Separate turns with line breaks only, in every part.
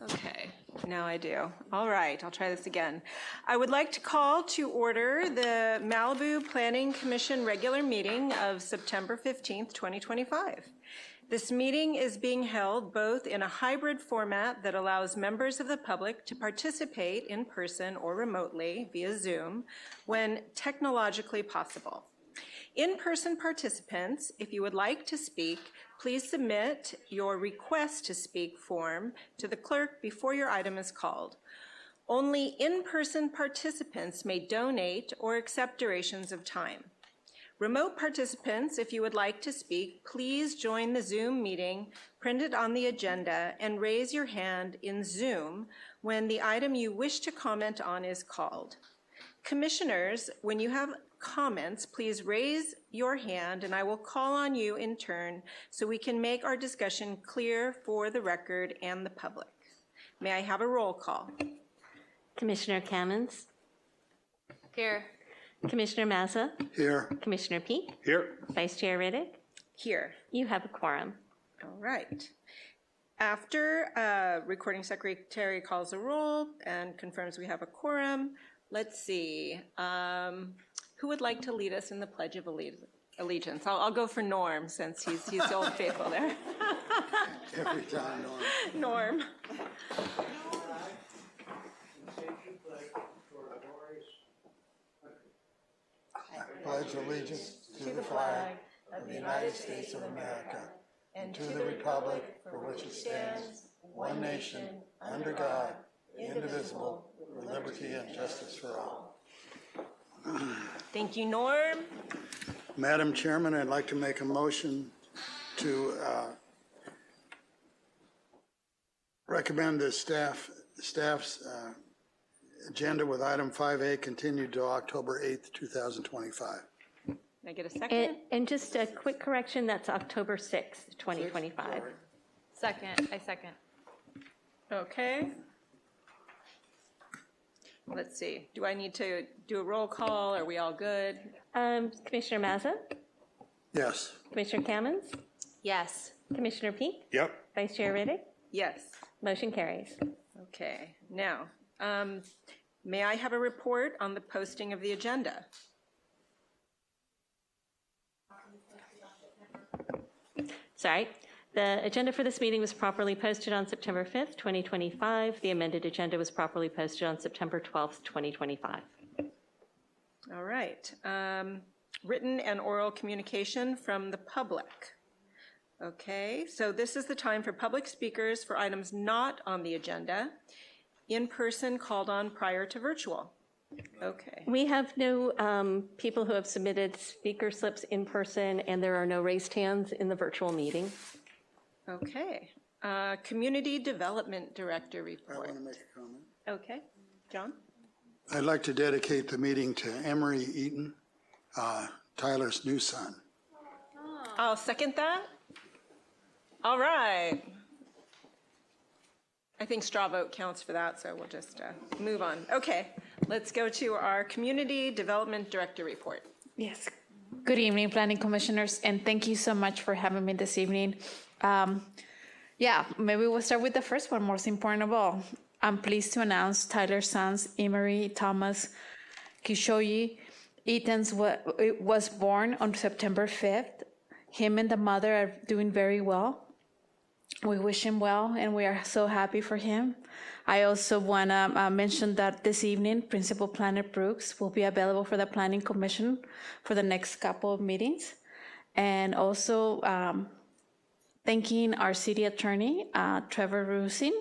Okay, now I do. All right, I'll try this again. I would like to call to order the Malibu Planning Commission regular meeting of September 15th, 2025. This meeting is being held both in a hybrid format that allows members of the public to participate in person or remotely via Zoom when technologically possible. In-person participants, if you would like to speak, please submit your request to speak form to the clerk before your item is called. Only in-person participants may donate or accept durations of time. Remote participants, if you would like to speak, please join the Zoom meeting printed on the agenda and raise your hand in Zoom when the item you wish to comment on is called. Commissioners, when you have comments, please raise your hand and I will call on you in turn so we can make our discussion clear for the record and the public. May I have a roll call?
Commissioner Kamens?
Here.
Commissioner Mazza?
Here.
Commissioner Peak?
Here.
Vice Chair Riddick?
Here.
You have a quorum.
All right. After recording secretary calls a roll and confirms we have a quorum, let's see. Who would like to lead us in the Pledge of Allegiance? I'll go for Norm since he's the old faithful there.
Every time, Norm.
Norm.
Pledge allegiance to the flag of the United States of America and to the republic for which it stands, one nation, under God, indivisible, with liberty and justice for all.
Thank you, Norm.
Madam Chairman, I'd like to make a motion to recommend the staff's agenda with item 5A continued to October 8th, 2025.
Can I get a second?
And just a quick correction, that's October 6th, 2025.
Second. I second.
Okay. Let's see. Do I need to do a roll call? Are we all good?
Commissioner Mazza?
Yes.
Commissioner Kamens?
Yes.
Commissioner Peak?
Yep.
Vice Chair Riddick?
Yes.
Motion carries.
Okay. Now, may I have a report on the posting of the agenda?
Sorry. The agenda for this meeting was properly posted on September 5th, 2025. The amended agenda was properly posted on September 12th, 2025.
All right. Written and oral communication from the public. Okay, so this is the time for public speakers for items not on the agenda, in person called on prior to virtual. Okay.
We have no people who have submitted speaker slips in person, and there are no raised hands in the virtual meeting.
Okay. Community Development Director report.
I want to make a comment.
Okay. John?
I'd like to dedicate the meeting to Emery Eaton, Tyler's new son.
I'll second that. All right. I think straw vote counts for that, so we'll just move on. Okay, let's go to our Community Development Director report.
Yes. Good evening, Planning Commissioners, and thank you so much for having me this evening. Maybe we'll start with the first one, most important of all. I'm pleased to announce Tyler's sons, Emery Thomas Kishoyi. Ethan's was born on September 5th. Him and the mother are doing very well. We wish him well, and we are so happy for him. I also want to mention that this evening, Principal Planner Brooks will be available for the Planning Commission for the next couple of meetings. And also thanking our city attorney, Trevor Rusin,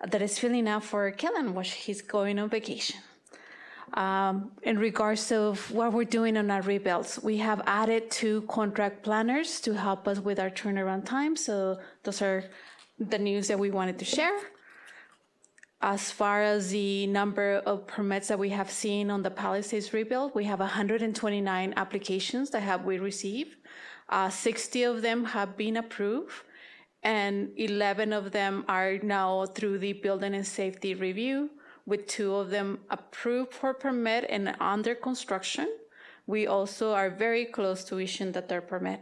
that is filling out for Kellen while he's going on vacation. In regards of what we're doing on our rebuilds, we have added 2 contract planners to help us with our turnaround time. So those are the news that we wanted to share. As far as the number of permits that we have seen on the Palisades rebuild, we have 129 applications that we received. 60 of them have been approved, and 11 of them are now through the building and safety review, with 2 of them approved for permit and under construction. We also are very close to issuing the 3rd permit.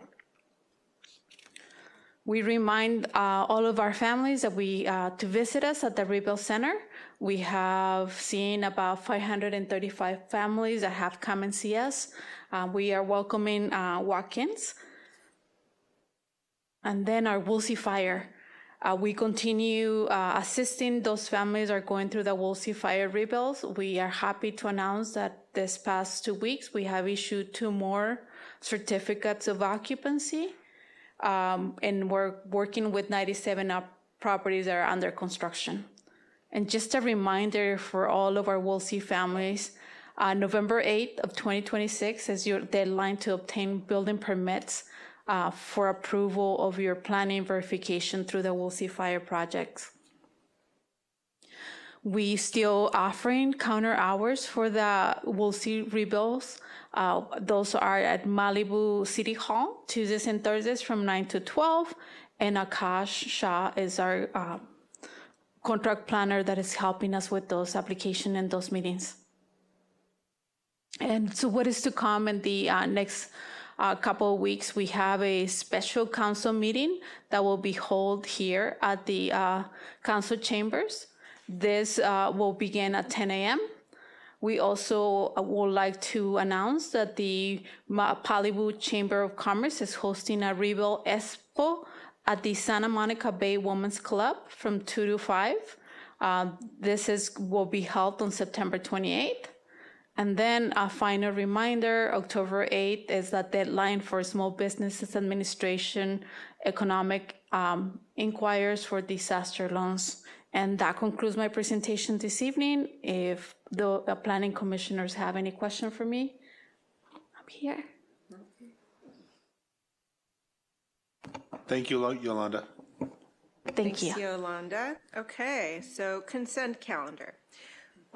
We remind all of our families that to visit us at the Rebuild Center. We have seen about 535 families that have come and see us. We are welcoming walk-ins. And then our Woolsey Fire. We continue assisting those families that are going through the Woolsey Fire rebuilds. We are happy to announce that this past 2 weeks, we have issued 2 more certificates of occupancy. And we're working with 97 properties that are under construction. And just a reminder for all of our Woolsey families, November 8th of 2026 is your deadline to obtain building permits for approval of your planning verification through the Woolsey Fire projects. We still offering counter hours for the Woolsey rebuilds. Those are at Malibu City Hall, Tuesdays and Thursdays from 9 to 12. And Akash Shah is our contract planner that is helping us with those applications and those meetings. And so what is to come in the next couple of weeks? We have a special council meeting that will be held here at the council chambers. This will begin at 10 a.m. We also would like to announce that the Malibu Chamber of Commerce is hosting a Rebuild Expo at the Santa Monica Bay Women's Club from 2 to 5. This will be held on September 28th. And then a final reminder, October 8th is the deadline for Small Businesses Administration economic inquiries for disaster loans. And that concludes my presentation this evening. If the planning commissioners have any question for me, I'm here.
Thank you, Yolanda.
Thank you.
Thanks, Yolanda. Okay, so consent calendar.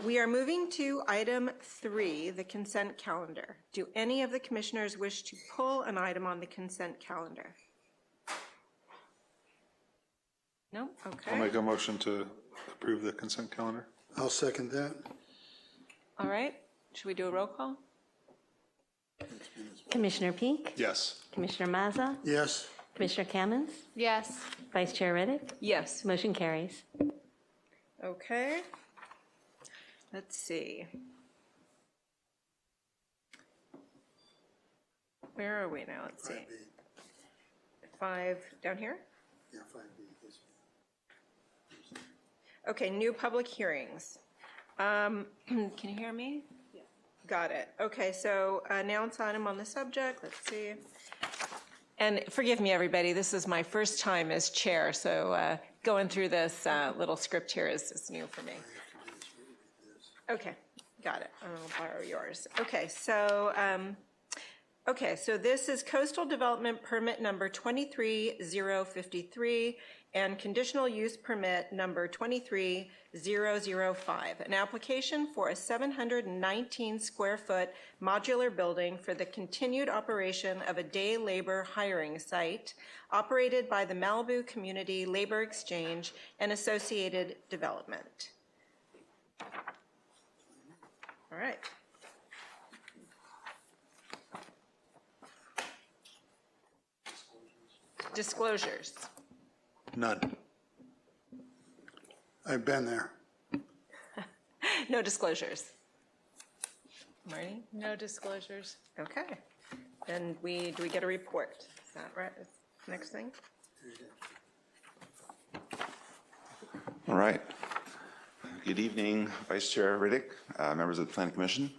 We are moving to item 3, the consent calendar. Do any of the commissioners wish to pull an item on the consent calendar? No? Okay.
I'll make a motion to approve the consent calendar.
I'll second that.
All right. Should we do a roll call?
Commissioner Peak?
Yes.
Commissioner Mazza?
Yes.
Commissioner Kamens?
Yes.
Vice Chair Riddick?
Yes.
Motion carries.
Okay. Let's see. Where are we now? Let's see. 5 down here?
Yeah, 5B.
Okay, new public hearings. Can you hear me? Yeah. Got it. Okay, so announce item on the subject. Let's see. And forgive me, everybody, this is my first time as chair, so going through this little script here is new for me. Okay, got it. I'll borrow yours. Okay, so this is Coastal Development Permit number 23053 and Conditional Use Permit number 23005, an application for a 719 square foot modular building for the continued operation of a day labor hiring site operated by the Malibu Community Labor Exchange and associated development. All right. Disclosures.
None.
I've been there.
No disclosures. Marty?
No disclosures.
Okay. Then do we get a report? Is that right? Next thing?
All right. Good evening, Vice Chair Riddick, members of the Planning Commission.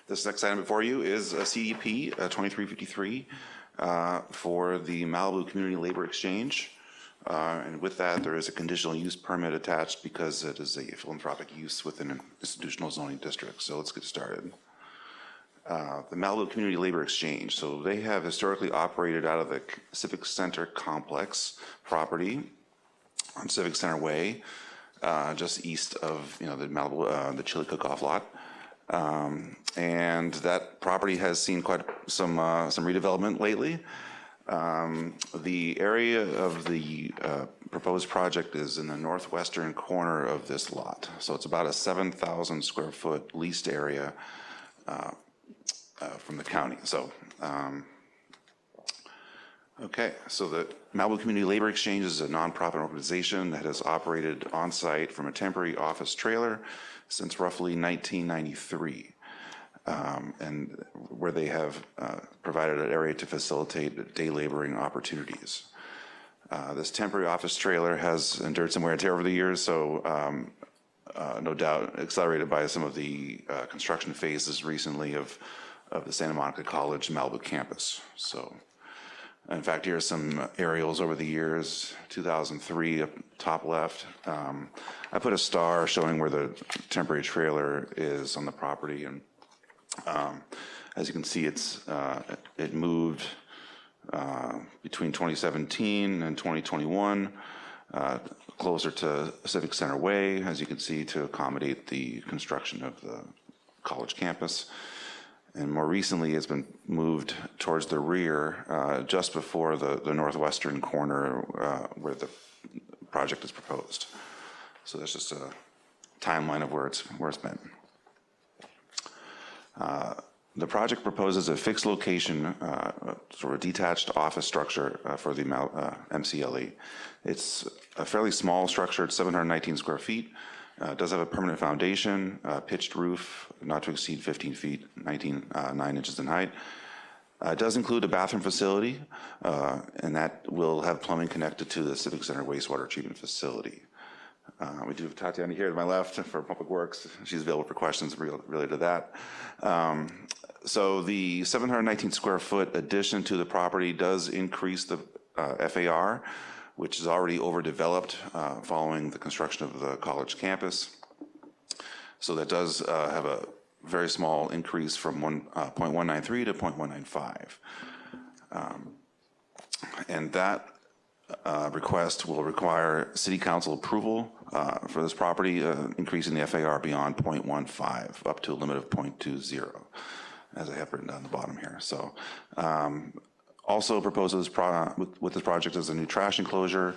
This next item before you is a CDP 2353 for the Malibu Community Labor Exchange. And with that, there is a conditional use permit attached because it is a philanthropic use within an institutional zoning district. So let's get started. The Malibu Community Labor Exchange. So they have historically operated out of the Civic Center complex property on Civic Center Way, just east of the Malibu, the Chili Cook-Off lot. And that property has seen quite some redevelopment lately. The area of the proposed project is in the northwestern corner of this lot. So it's about a 7,000 square foot leased area from the county. So Okay, so the Malibu Community Labor Exchange is a nonprofit organization that has operated on-site from a temporary office trailer since roughly 1993, and where they have provided an area to facilitate day laboring opportunities. This temporary office trailer has endured some wear and tear over the years, so no doubt accelerated by some of the construction phases recently of the Santa Monica College Malibu campus. So, in fact, here are some aerials over the years. 2003, up top left. I put a star showing where the temporary trailer is on the property, and as you can see, it moved between 2017 and 2021, closer to Civic Center Way, as you can see, to accommodate the construction of the college campus. And more recently, it's been moved towards the rear, just before the northwestern corner where the project is proposed. So that's just a timeline of where it's been. The project proposes a fixed location, sort of detached office structure for the MCLE. It's a fairly small structure. It's 719 square feet. It does have a permanent foundation, pitched roof, not to exceed 15 feet, 9 inches in height. It does include a bathroom facility, and that will have plumbing connected to the Civic Center wastewater treatment facility. We do have Tatiana here to my left for Public Works. She's available for questions related to that. So the 719 square foot addition to the property does increase the FAR, which is already overdeveloped following the construction of the college campus. So that does have a very small increase from 0.193 to 0.195. And that request will require City Council approval for this property, increasing the FAR beyond 0.15 up to a limit of 0.20, as I have written down the bottom here. So also proposes with this project is a new trash enclosure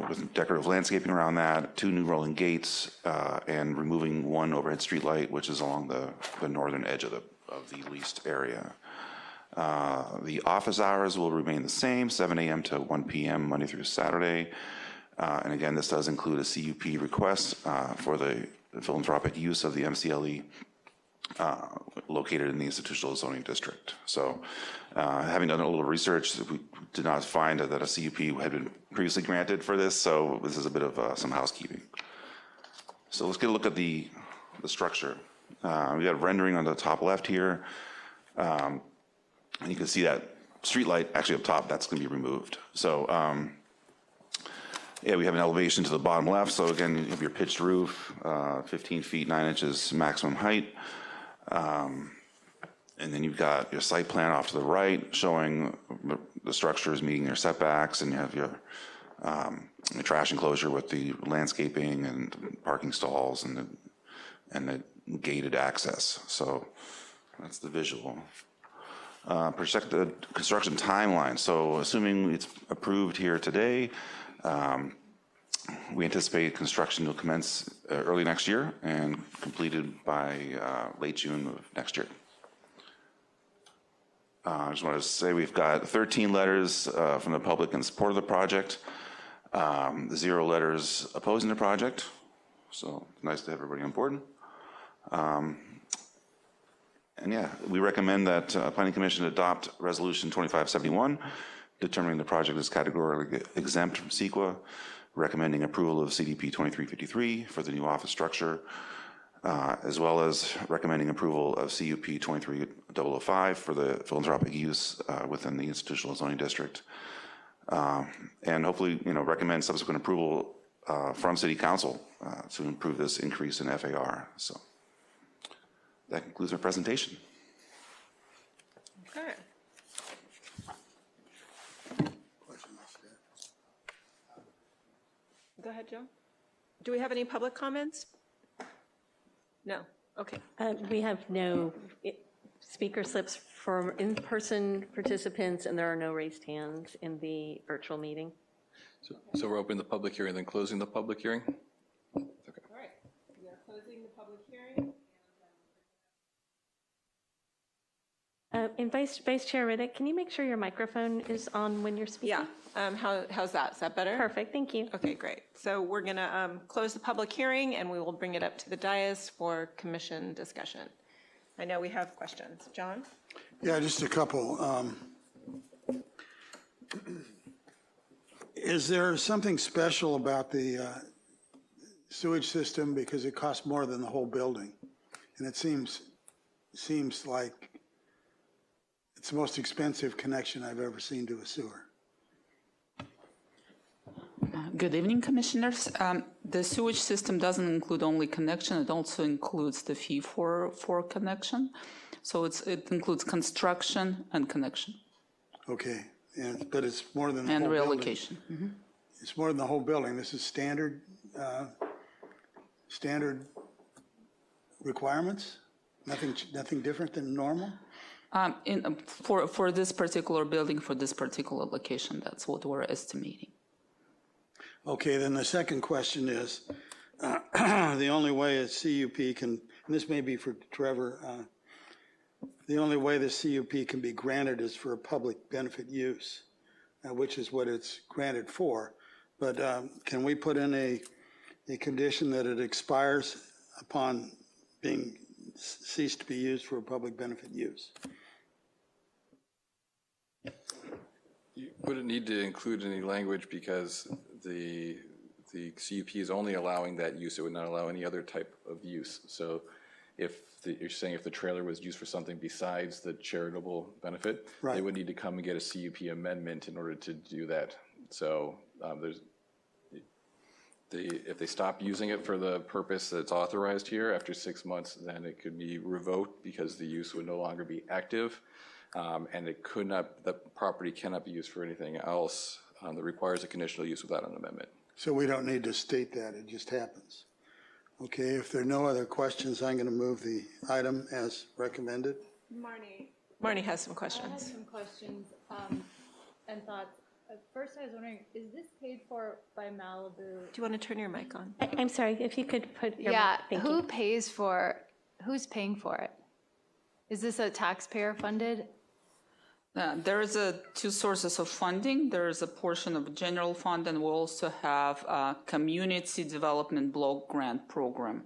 with decorative landscaping around that, 2 new rolling gates, and removing 1 overhead street light, which is along the northern edge of the leased area. The office hours will remain the same, 7 a.m. to 1 p.m. Monday through Saturday. And again, this does include a CUP request for the philanthropic use of the MCLE located in the institutional zoning district. So having done a little research, we did not find that a CUP had been previously granted for this, so this is a bit of some housekeeping. So let's get a look at the structure. We got rendering on the top left here. And you can see that street light actually up top, that's going to be removed. So yeah, we have an elevation to the bottom left. So again, you have your pitched roof, 15 feet, 9 inches maximum height. And then you've got your site plan off to the right showing the structure is meeting their setbacks, and you have your trash enclosure with the landscaping and parking stalls and the gated access. So that's the visual. Projected construction timeline. So assuming it's approved here today, we anticipate construction will commence early next year and completed by late June of next year. I just want to say we've got 13 letters from the public in support of the project, 0 letters opposing the project. So nice to have everybody on board. And yeah, we recommend that Planning Commission adopt Resolution 2571, determining the project is categorically exempt from CEQA, recommending approval of CDP 2353 for the new office structure, as well as recommending approval of CUP 23005 for the philanthropic use within the institutional zoning district. And hopefully, recommend subsequent approval from City Council to improve this increase in FAR. So that concludes my presentation.
Okay. Go ahead, Joe. Do we have any public comments? No. Okay.
We have no speaker slips for in-person participants, and there are no raised hands in the virtual meeting.
So we're opening the public hearing, then closing the public hearing?
All right. We are closing the public hearing.
And Vice Chair Riddick, can you make sure your microphone is on when you're speaking?
Yeah, how's that? Is that better?
Perfect, thank you.
Okay, great. So we're going to close the public hearing, and we will bring it up to the dais for commission discussion. I know we have questions. John?
Yeah, just a couple. Is there something special about the sewage system because it costs more than the whole building? And it seems like it's the most expensive connection I've ever seen to a sewer.
Good evening, Commissioners. The sewage system doesn't include only connection, it also includes the fee for connection. So it includes construction and connection.
Okay, but it's more than the
And
whole building.
relocation.
It's more than the whole building. This is standard requirements? Nothing different than normal?
For this particular building, for this particular location, that's what we're estimating.
Okay, then the second question is, the only way a CUP can, and this may be for Trevor, the only way the CUP can be granted is for a public benefit use, which is what it's granted for. But can we put in a condition that it expires upon being ceased to be used for a public benefit use?
You wouldn't need to include any language because the CUP is only allowing that use. It would not allow any other type of use. So you're saying if the trailer was used for something besides the charitable benefit,
Right.
they would need to come and get a CUP amendment in order to do that. So if they stop using it for the purpose that's authorized here after 6 months, then it could be revoked because the use would no longer be active. And the property cannot be used for anything else that requires a conditional use without an amendment.
So we don't need to state that, it just happens. Okay, if there are no other questions, I'm going to move the item as recommended.
Marnie has some
I had
questions.
some questions and thoughts. First, I was wondering, is this paid for by Malibu?
Do you want to turn your mic on?
I'm sorry, if you could put your.
Yeah,
Thank
who
you.
pays for, who's paying for it? Is this a taxpayer funded?
There is two sources of funding. There is a portion of general fund, and we also have a community development block grant program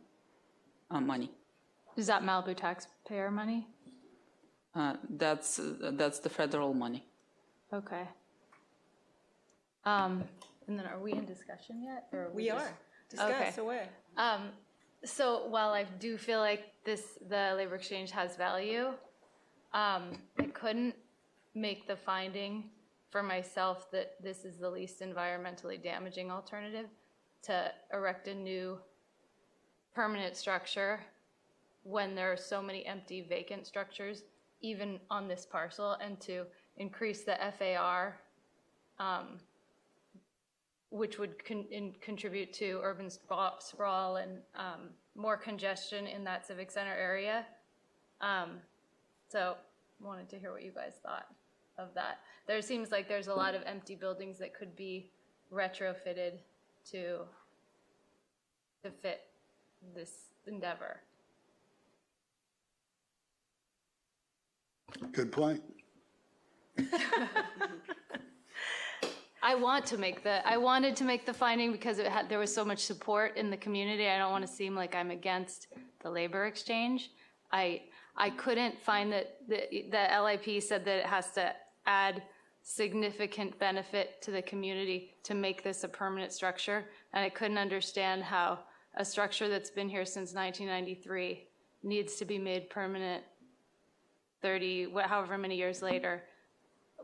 money.
Is that Malibu taxpayer money?
That's the federal money.
Okay. And then are we in discussion yet? Or
We
just-
are. Discuss
Okay.
away.
So while I do feel like the labor exchange has value, I couldn't make the finding for myself that this is the least environmentally damaging alternative to erect a new permanent structure when there are so many empty vacant structures, even on this parcel, and to increase the FAR, which would contribute to urban sprawl and more congestion in that civic center area. So wanted to hear what you guys thought of that. There seems like there's a lot of empty buildings that could be retrofitted to fit this endeavor.
Good point.
I wanted to make the finding because there was so much support in the community. I don't want to seem like I'm against the labor exchange. I couldn't find that the LIP said that it has to add significant benefit to the community to make this a permanent structure. And I couldn't understand how a structure that's been here since 1993 needs to be made permanent however many years later,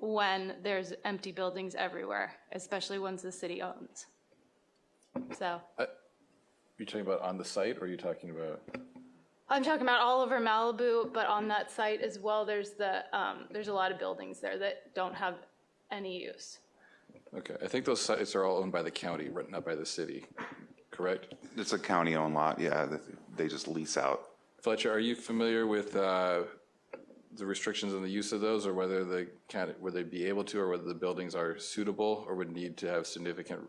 when there's empty buildings everywhere, especially ones the city owns. So
You're talking about on the site, or are you talking about?
I'm talking about all over Malibu, but on that site as well, there's a lot of buildings there that don't have any use.
Okay, I think those sites are all owned by the county, not by the city, correct?
It's a county-owned lot, yeah, they just lease out.
Fletcher, are you familiar with the restrictions on the use of those, or whether would they be able to, or whether the buildings are suitable, or would need to have significant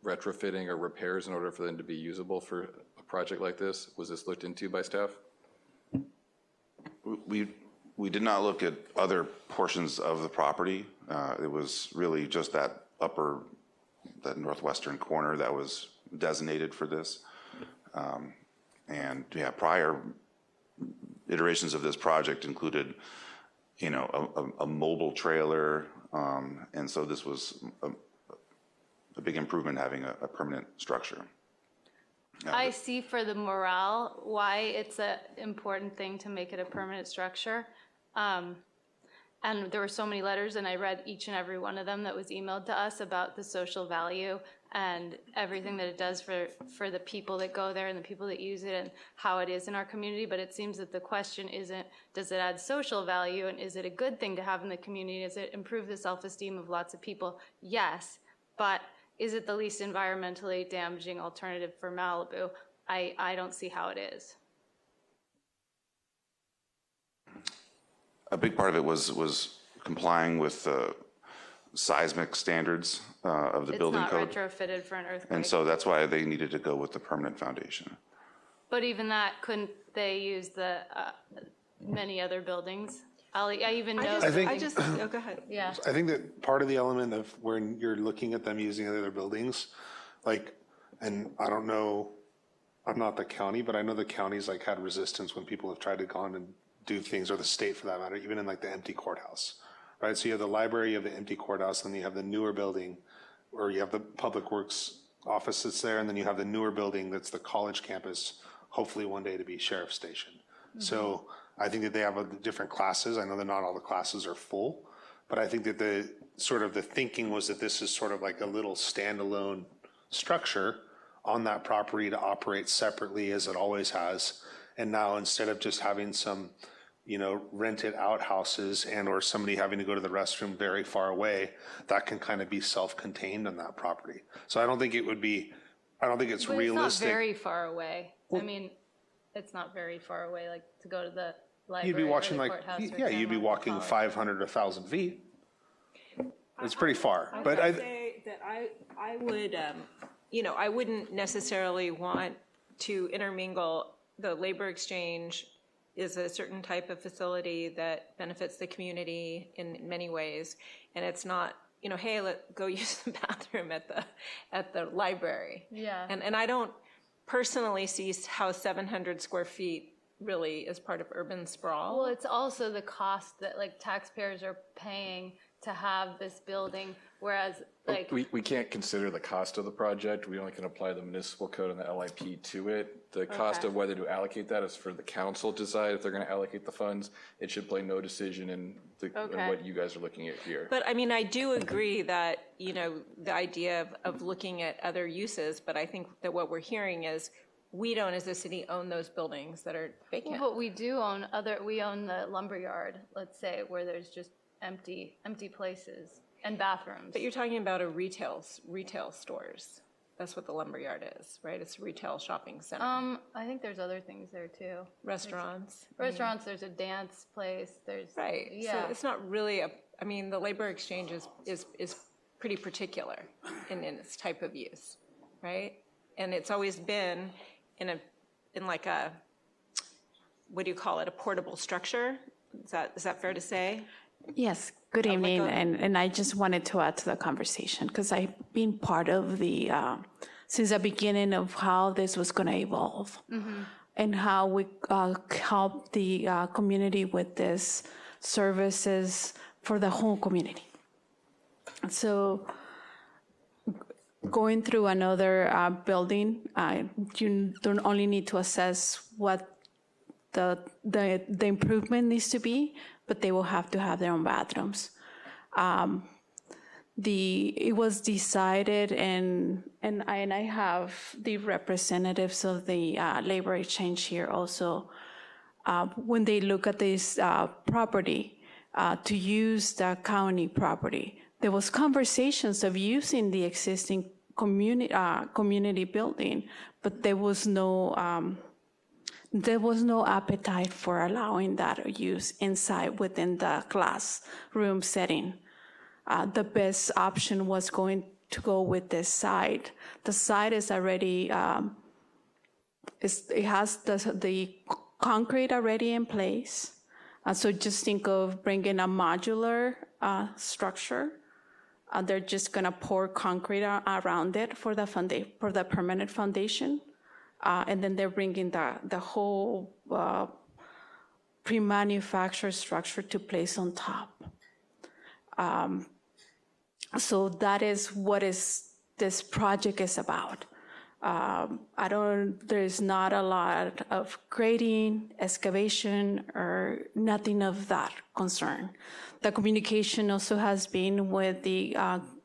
retrofitting or repairs in order for them to be usable for a project like this? Was this looked into by staff?
We We did not look at other portions of the property. It was really just that northwestern corner that was designated for this. And yeah, prior iterations of this project included, you know, a mobile trailer. And so this was a big improvement having a permanent structure.
I see for the morale why it's an important thing to make it a permanent structure. And there were so many letters, and I read each and every one of them that was emailed to us about the social value and everything that it does for the people that go there and the people that use it and how it is in our community. But it seems that the question isn't, does it add social value, and is it a good thing to have in the community? Does it improve the self-esteem of lots of people? Yes, but is it the least environmentally damaging alternative for Malibu? I don't see how it is.
A big part of it was complying with seismic standards of the building code.
It's not retrofitted for an earthquake.
And so that's why they needed to go with the permanent foundation.
But even that, couldn't they use the many other buildings? I even know.
Oh, go ahead.
Yeah.
I think that part of the element of when you're looking at them using other buildings, like, and I don't know, I'm not the county, but I know the county's like had resistance when people have tried to go on and do things, or the state for that matter, even in like the empty courthouse, right? So you have the library, you have the empty courthouse, then you have the newer building, or you have the public works office that's there, and then you have the newer building that's the college campus, hopefully one day to be sheriff's station. Mm-hmm. So I think that they have different classes. I know that not all the classes are full, but I think that the thinking was that this is sort of like a little standalone structure on that property to operate separately as it always has. And now instead of just having some, you know, rented out houses and or somebody having to go to the restroom very far away, that can kind of be self-contained on that property. So I don't think it's
But
realistic.
it's not very far away. I mean, it's not very far away, like to go to the library.
You'd be watching
or the
like,
courthouse or
yeah, you'd be
Cameron
walking
College.
500 to 1,000 feet. It's pretty far, but
I'd say that I would, you know, I wouldn't necessarily want to intermingle. The labor exchange is a certain type of facility that benefits the community in many ways, and it's not, you know, hey, go use the bathroom at the library.
Yeah.
And I don't personally see how 700 square feet really is part of urban sprawl.
Well, it's also the cost that like taxpayers are paying to have this building, whereas like.
We can't consider the cost of the project. We only can apply the municipal code and the LIP to it. The cost of whether to allocate that is for the council to decide if they're going to allocate the funds. It should play no decision in what you guys are looking at here.
But I mean, I do agree that, you know, the idea of looking at other uses, but I think that what we're hearing is we don't as a city own those buildings that are vacant.
Well, but we do own we own the lumberyard, let's say, where there's just empty places and bathrooms.
But you're talking about a retail stores. That's what the lumberyard is, right? It's a retail shopping center.
I think there's other things there too.
Restaurants.
Restaurants, there's a dance place, there's.
Right.
Yeah.
So it's not really I mean, the labor exchange is pretty particular in its type of use, right? And it's always been in like a, what do you call it, a portable structure? Is that fair to say?
Yes, good evening, and I just wanted to add to the conversation because I've been part of the, since the beginning of how this was going to evolve and how we help the community with this services for the whole community. So going through another building, you don't only need to assess what the improvement needs to be, but they will have to have their own bathrooms. It was decided, and I have the representatives of the labor exchange here also, when they look at this property, to use the county property, there was conversations of using the existing community building, but there was no appetite for allowing that use inside within the classroom setting. The best option was going to go with this site. The site is already, it has the concrete already in place. So just think of bringing a modular structure. They're just going to pour concrete around it for the permanent foundation. And then they're bringing the whole pre-manufactured structure to place on top. So that is what this project is about. There's not a lot of grading, excavation, or nothing of that concern. The communication also has been with the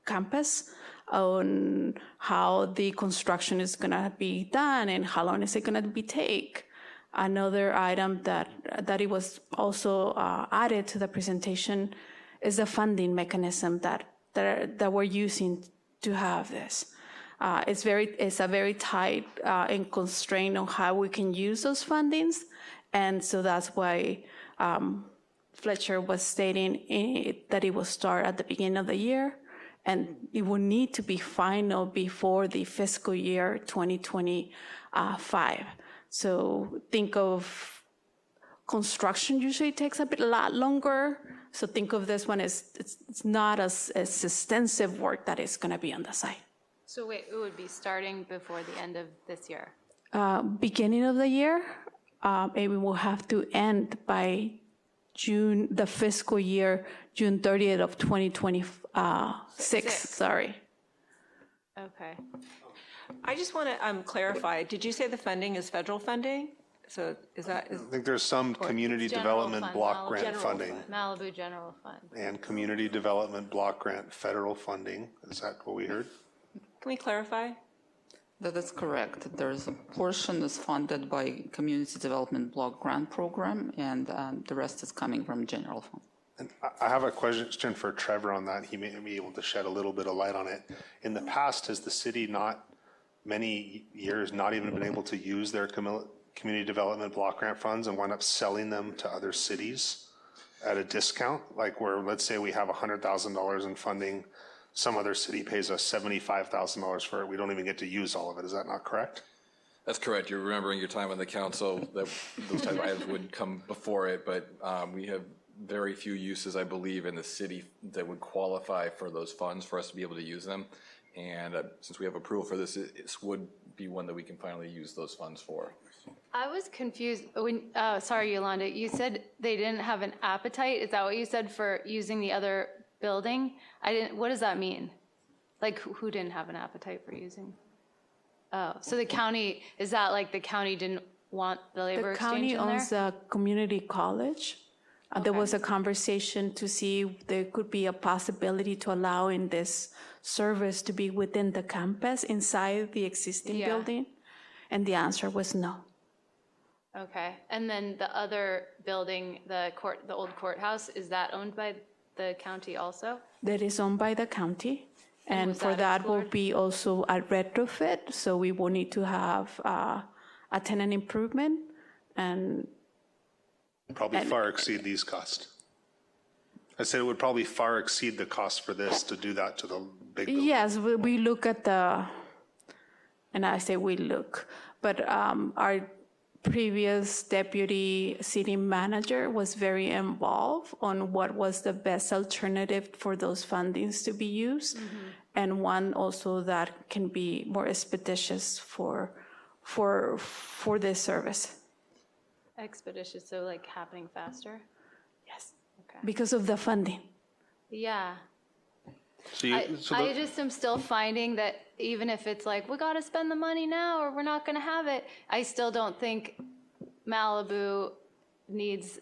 campus on how the construction is going to be done and how long is it going to be take. Another item that it was also added to the presentation is the funding mechanism that we're using to have this. It's a very tight and constraint on how we can use those fundings, and so that's why Fletcher was stating that it will start at the beginning of the year, and it will need to be final before the fiscal year 2025. So think of construction usually takes a lot longer. So think of this one as it's not as extensive work that is going to be on the site.
So wait, it would be starting before the end of this year?
Beginning of the year, it will have to end by June, the fiscal year, June 30th of 2026, sorry.
Okay.
I just want to clarify, did you say the funding is federal funding? So is that?
I think there's some community
General
development
fund,
block grant
General
funding
Malibu General Fund.
and community development block grant federal funding. Is that what we heard?
Can we clarify?
That is correct. There's a portion is funded by Community Development Block Grant Program, and the rest is coming from general fund.
And I have a question for Trevor on that. He may be able to shed a little bit of light on it. In the past, has the city many years not even been able to use their community development block grant funds and wind up selling them to other cities at a discount? Like where, let's say we have $100,000 in funding, some other city pays us $75,000 for it. We don't even get to use all of it. Is that not correct?
That's correct. You're remembering your time on the council, that those type of items would come before it, but we have very few uses, I believe, in the city that would qualify for those funds for us to be able to use them. And since we have approval for this, this would be one that we can finally use those funds for.
I was confused when, sorry, Yolanda, you said they didn't have an appetite. Is that what you said for using the other building? What does that mean? Like who didn't have an appetite for using? Oh, so the county, is that like the county didn't want the labor exchange in there?
The county owns a community college. There was a conversation to see if there could be a possibility to allow in this service to be within the campus inside the existing building. And the answer was no.
Okay, and then the other building, the old courthouse, is that owned by the county also?
That is owned by the county. And
was
for
that
that will be also a retrofit. So we will need to have a tenant improvement and
Probably far exceed these costs. I said it would probably far exceed the cost for this to do that to the big building.
yes, we look at and I say we look, but our previous deputy city manager was very involved on what was the best alternative for those fundings to be used, and one also that can be more expeditious for this service.
Expeditious, so like happening faster?
Yes,
Okay.
because of the funding.
Yeah.
So
I just am still finding that even if it's like, we got to spend the money now or we're not going to have it, I still don't think Malibu needs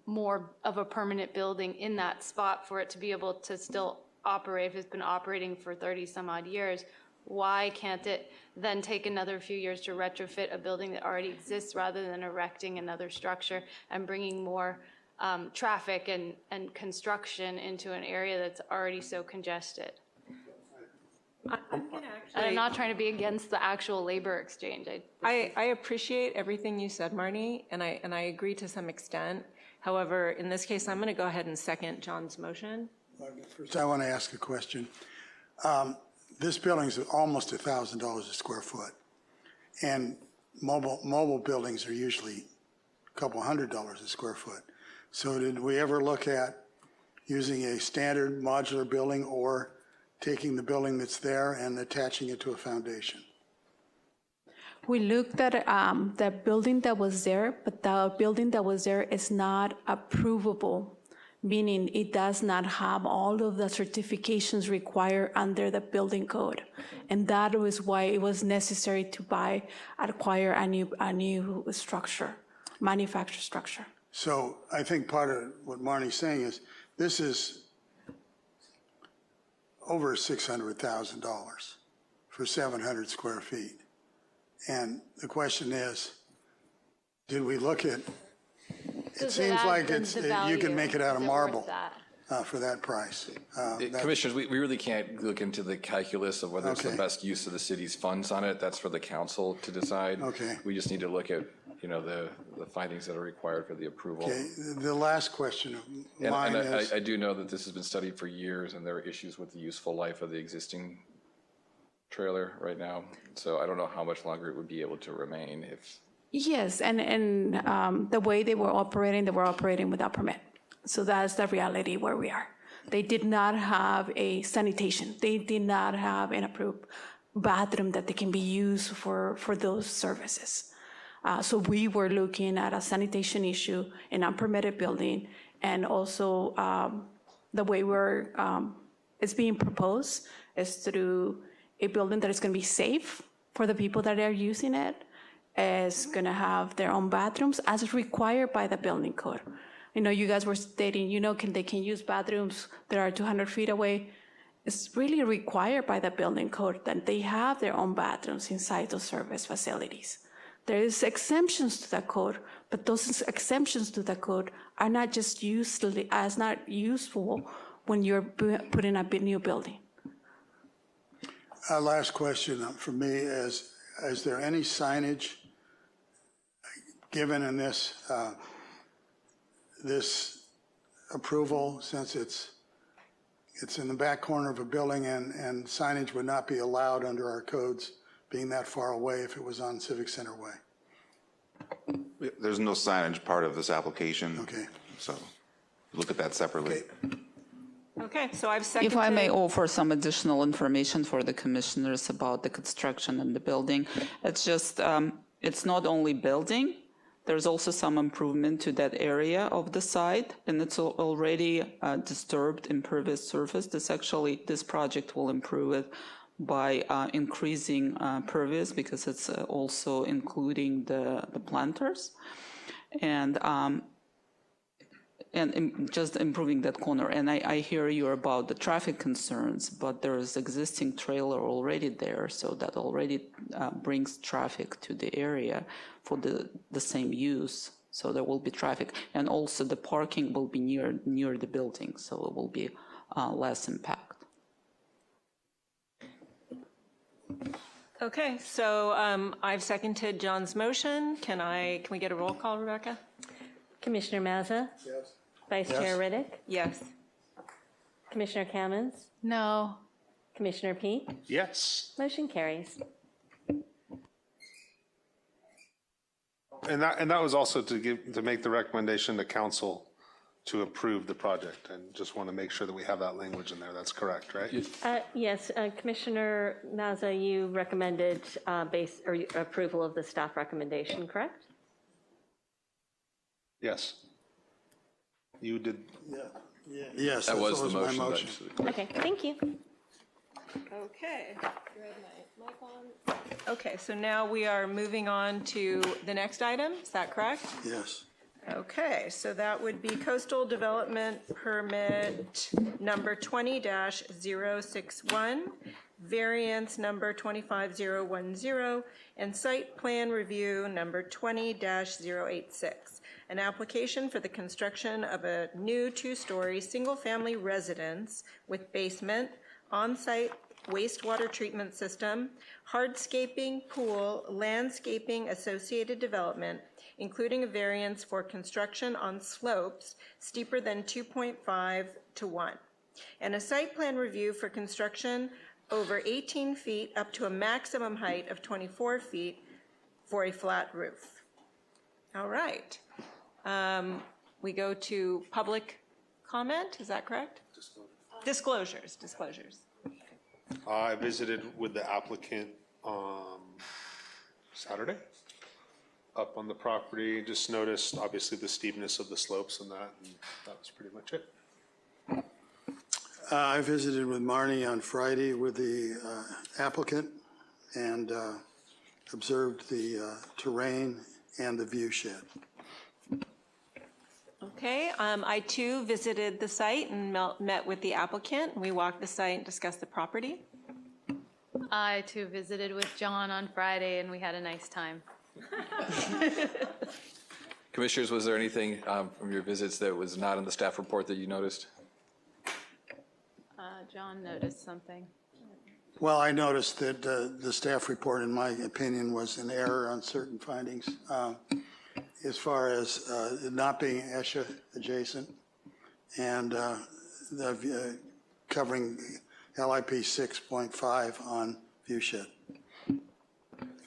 more of a permanent building in that spot for it to be able to still operate. If it's been operating for 30 some odd years, why can't it then take another few years to retrofit a building that already exists rather than erecting another structure and bringing more traffic and construction into an area that's already so congested? And I'm not trying to be against the actual labor exchange.
I appreciate everything you said, Marnie, and I agree to some extent. However, in this case, I'm going to go ahead and second John's motion.
First, I want to ask a question. This building is almost $1,000 a square foot, and mobile buildings are usually a couple $100 a square foot. So did we ever look at using a standard modular building or taking the building that's there and attaching it to a foundation?
We looked at the building that was there, but the building that was there is not approvable, meaning it does not have all of the certifications required under the building code. And that was why it was necessary to acquire a new structure, manufactured structure.
So I think part of what Marnie's saying is this is over $600,000 for 700 square feet. And the question is, did we look at, it seems like it's, you can make it out of marble for that price.
Commissioners, we really can't look into the calculus of whether it's the
Okay.
best use of the city's funds on it. That's for the council to decide.
Okay.
We just need to look at, the findings that are required for the approval.
Okay, the last question of
And
mine
and
is,
I do know that this has been studied for years, and there are issues with the useful life of the existing trailer right now. So I don't know how much longer it would be able to remain if.
Yes, and the way they were operating without permit. So that's the reality where we are. They did not have a sanitation. They did not have an approved bathroom that they can be used for those services. So we were looking at a sanitation issue, an unpermitted building, and also the way it's being proposed is through a building that is going to be safe for the people that are using it, is going to have their own bathrooms as required by the building code. You guys were stating, they can use bathrooms that are 200 feet away. It's really required by the building code that they have their own bathrooms inside those service facilities. There is exemptions to that code, but those exemptions to the code are not just useful when you're putting a new building.
last question for me is there any signage given in this, this approval, since it's in the back corner of a building and signage would not be allowed under our codes being that far away if it was on Civic Center Way?
There's no signage part of this application.
Okay.
So look at that separately.
Okay.
Okay, so I've seconded.
If I may offer some additional information for the commissioners about the construction and the building, it's just, it's not only building, there's also some improvement to that area of the site, and it's already disturbed impervious surface. This project will improve it by increasing pervious, because it's also including the planters, and just improving that corner. And I hear you about the traffic concerns, but there is existing trailer already there, so that already brings traffic to the area for the same use. So there will be traffic, and also the parking will be near the building, so it will be less impact.
Okay, so I've seconded John's motion. Can we get a roll call, Rebecca?
Commissioner Mazza?
Yes.
Vice
Yes.
Chair Riddick?
Yes.
Commissioner Kamens?
No.
Commissioner Peak?
Yes.
Motion carries.
And that was also to make the recommendation to council to approve the project, and just want to make sure that we have that language in there. That's correct, right?
Yes, Commissioner Mazza, you recommended approval of the staff recommendation, correct?
Yes. You did.
Yes,
That was the
my
motion.
Okay, thank you.
Okay. Okay, so now we are moving on to the next item. Is that correct?
Yes.
Okay, so that would be Coastal Development Permit number 20-061, variance number 25010, and site plan review number 20-086. An application for the construction of a new two-story single-family residence with basement, on-site wastewater treatment system, hardscaping, pool, landscaping, associated development, including a variance for construction on slopes steeper than 2.5 to 1, and a site plan review for construction over 18 feet up to a maximum height of 24 feet for a flat roof. All right. we go to public comment, is that correct? Disclosures.
I visited with the applicant Saturday, up on the property, just noticed obviously the steepness of the slopes and that was pretty much it.
I visited with Marnie on Friday with the applicant and observed the terrain and the view shed.
Okay, I too visited the site and met with the applicant. We walked the site and discussed the property.
I too visited with John on Friday, and we had a nice time.
Commissioners, was there anything from your visits that was not in the staff report that you noticed?
John noticed something.
Well, I noticed that the staff report, in my opinion, was an error on certain findings. As far as it not being ESHA adjacent and covering LIP 6.5 on view shed.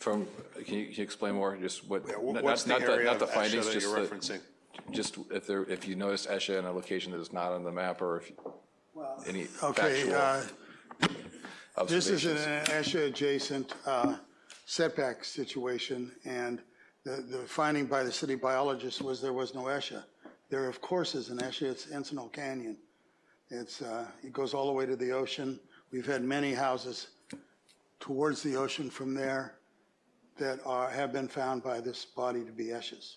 Can you explain more? Just what?
What's the area
not the
of ESHA
findings,
that
just
you're referencing?
Just if you noticed ESHA in a location that is not on the map, or if any
Okay,
factual
this is an
observations.
ESHA adjacent setback situation, and the finding by the city biologist was there was no ESHA. There, of course, is an ESHA. It's Encino Canyon. It goes all the way to the ocean. We've had many houses towards the ocean from there that have been found by this body to be ESHAs.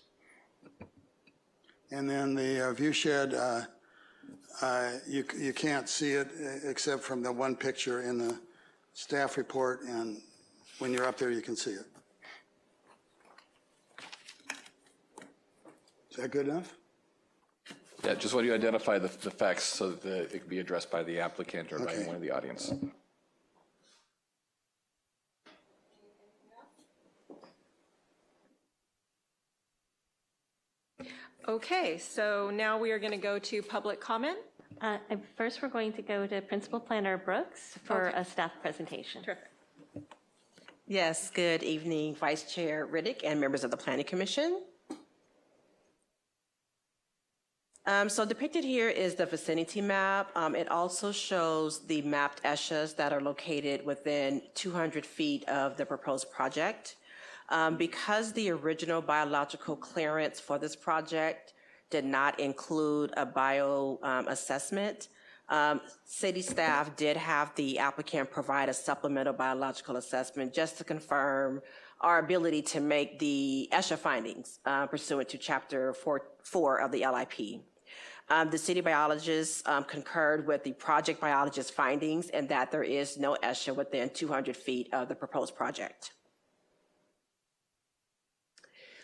And then the view shed, you can't see it except from the one picture in the staff report, and when you're up there, you can see it. Is that good enough?
Yeah, just want you to identify the facts so that it can be addressed by the applicant or by
Okay.
anyone in the audience.
Okay, so now we are going to go to public comment.
First, we're going to go to Principal Planner Brooks for a staff presentation.
Terrific.
Yes, good evening, Vice Chair Riddick and members of the Planning Commission. So depicted here is the vicinity map. It also shows the mapped ESHAs that are located within 200 feet of the proposed project. Because the original biological clearance for this project did not include a bio assessment, city staff did have the applicant provide a supplemental biological assessment just to confirm our ability to make the ESHA findings pursuant to Chapter 4 of the LIP. The city biologist concurred with the project biologist's findings and that there is no ESHA within 200 feet of the proposed project.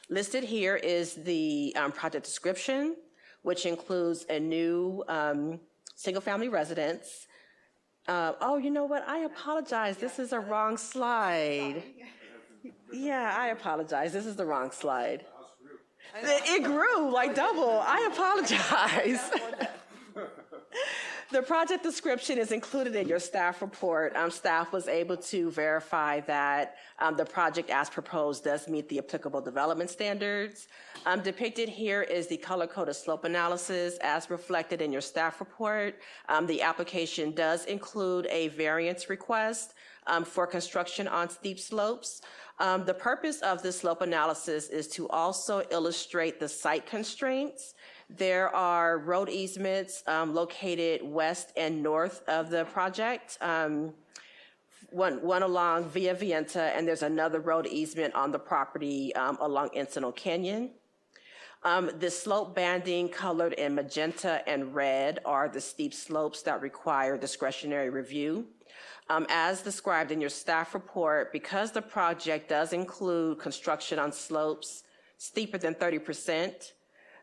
Listed here is the project description, which includes a new single-family residence. Oh, you know what? I apologize. This is a wrong slide. Yeah, I apologize. This is the wrong slide. It grew like double. I apologize. The project description is included in your staff report. Staff was able to verify that the project as proposed does meet the applicable development standards. Depicted here is the color-coded slope analysis as reflected in your staff report. The application does include a variance request for construction on steep slopes. The purpose of this slope analysis is to also illustrate the site constraints. There are road easements located west and north of the project, one along Via Vienta, and there's another road easement on the property along Encino Canyon. The slope banding colored in magenta and red are the steep slopes that require discretionary review. As described in your staff report, because the project does include construction on slopes steeper than 30%,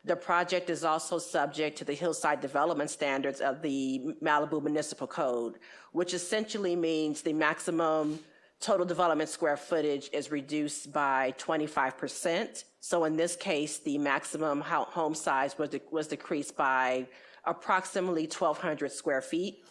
the project is also subject to the hillside development standards of the Malibu Municipal Code, which essentially means the maximum total development square footage is reduced by 25%. So in this case, the maximum home size was decreased by approximately 1,200 square feet.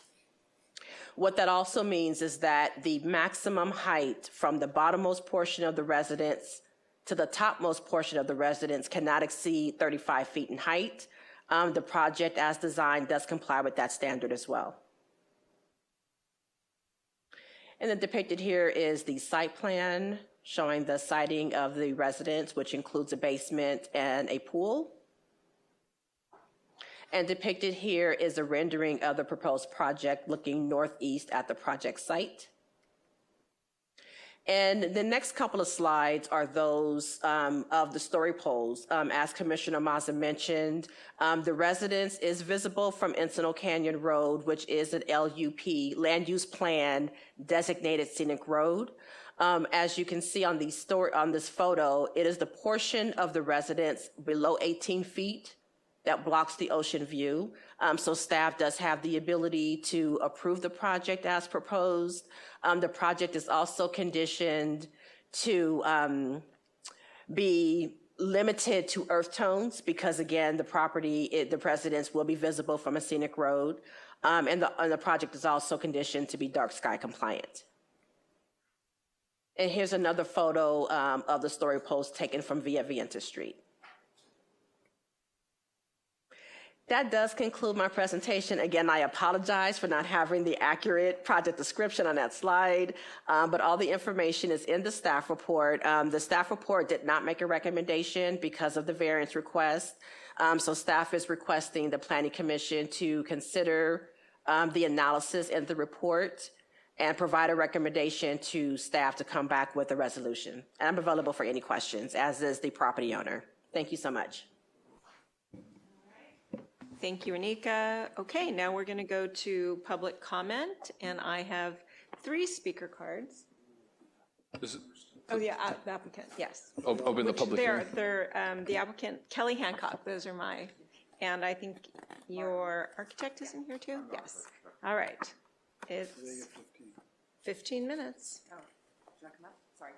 What that also means is that the maximum height from the bottommost portion of the residence to the topmost portion of the residence cannot exceed 35 feet in height. The project as designed does comply with that standard as well. And then depicted here is the site plan showing the siting of the residence, which includes a basement and a pool. And depicted here is a rendering of the proposed project looking northeast at the project site. And the next couple of slides are those of the story poles. As Commissioner Mazza mentioned, the residence is visible from Encino Canyon Road, which is an LUP, land use plan designated scenic road. As you can see on this photo, it is the portion of the residence below 18 feet that blocks the ocean view. So staff does have the ability to approve the project as proposed. The project is also conditioned to be limited to earth tones because, again, the residence will be visible from a scenic road. And the project is also conditioned to be dark sky compliant. And here's another photo of the story post taken from Via Vienta Street. That does conclude my presentation. Again, I apologize for not having the accurate project description on that slide, but all the information is in the staff report. The staff report did not make a recommendation because of the variance request. So staff is requesting the Planning Commission to consider the analysis in the report and provide a recommendation to staff to come back with a resolution. And I'm available for any questions, as is the property owner. Thank you so much.
Thank you, Anika. Okay, now we're going to go to public comment, and I have 3 speaker cards. Oh, yeah, the applicant, yes.
Open the public hearing.
They're the applicant, Kelly Hancock, those are and I think your architect is in here too? Yes. All right. It's 15 minutes.
Oh, should I come up? Sorry.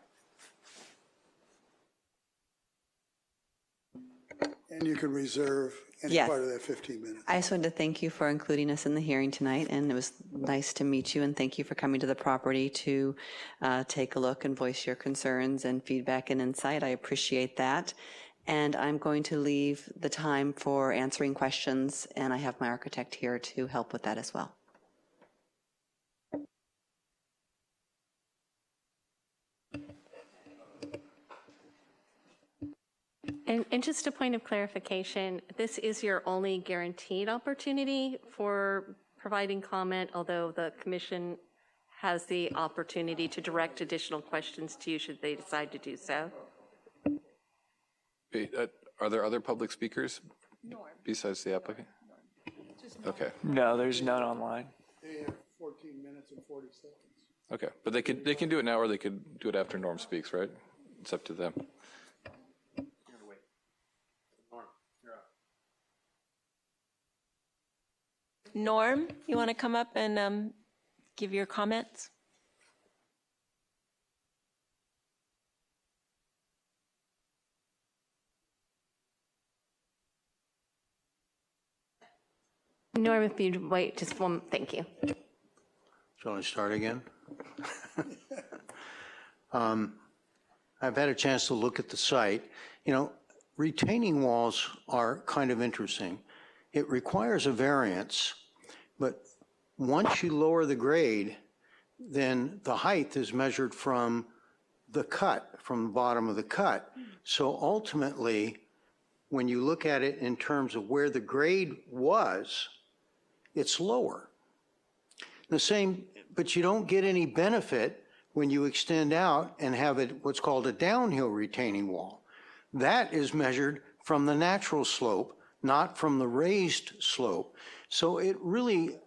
And you can reserve any
Yes.
part of that 15 minutes.
I just wanted to thank you for including us in the hearing tonight, and it was nice to meet you, and thank you for coming to the property to take a look and voice your concerns and feedback and insight. I appreciate that. And I'm going to leave the time for answering questions, and I have my architect here to help with that as well.
And just a point of clarification, this is your only guaranteed opportunity for providing comment, although the commission has the opportunity to direct additional questions to you should they decide to do so.
Wait, are there other public speakers besides the applicant? Okay,
No, there's none online.
They have 14 minutes and 40 seconds.
okay. But they can do it now, or they could do it after Norm speaks, right? It's up to them.
Norm, you want to come up and give your comments?
Norm, if you'd wait just one, thank you.
Shall I start again? I've had a chance to look at the site. You know, retaining walls are kind of interesting. It requires a variance, but once you lower the grade, then the height is measured from the cut, from the bottom of the cut. So ultimately, when you look at it in terms of where the grade was, it's lower. The same, but you don't get any benefit when you extend out and have it what's called a downhill retaining wall. That is measured from the natural slope, not from the raised slope. So it really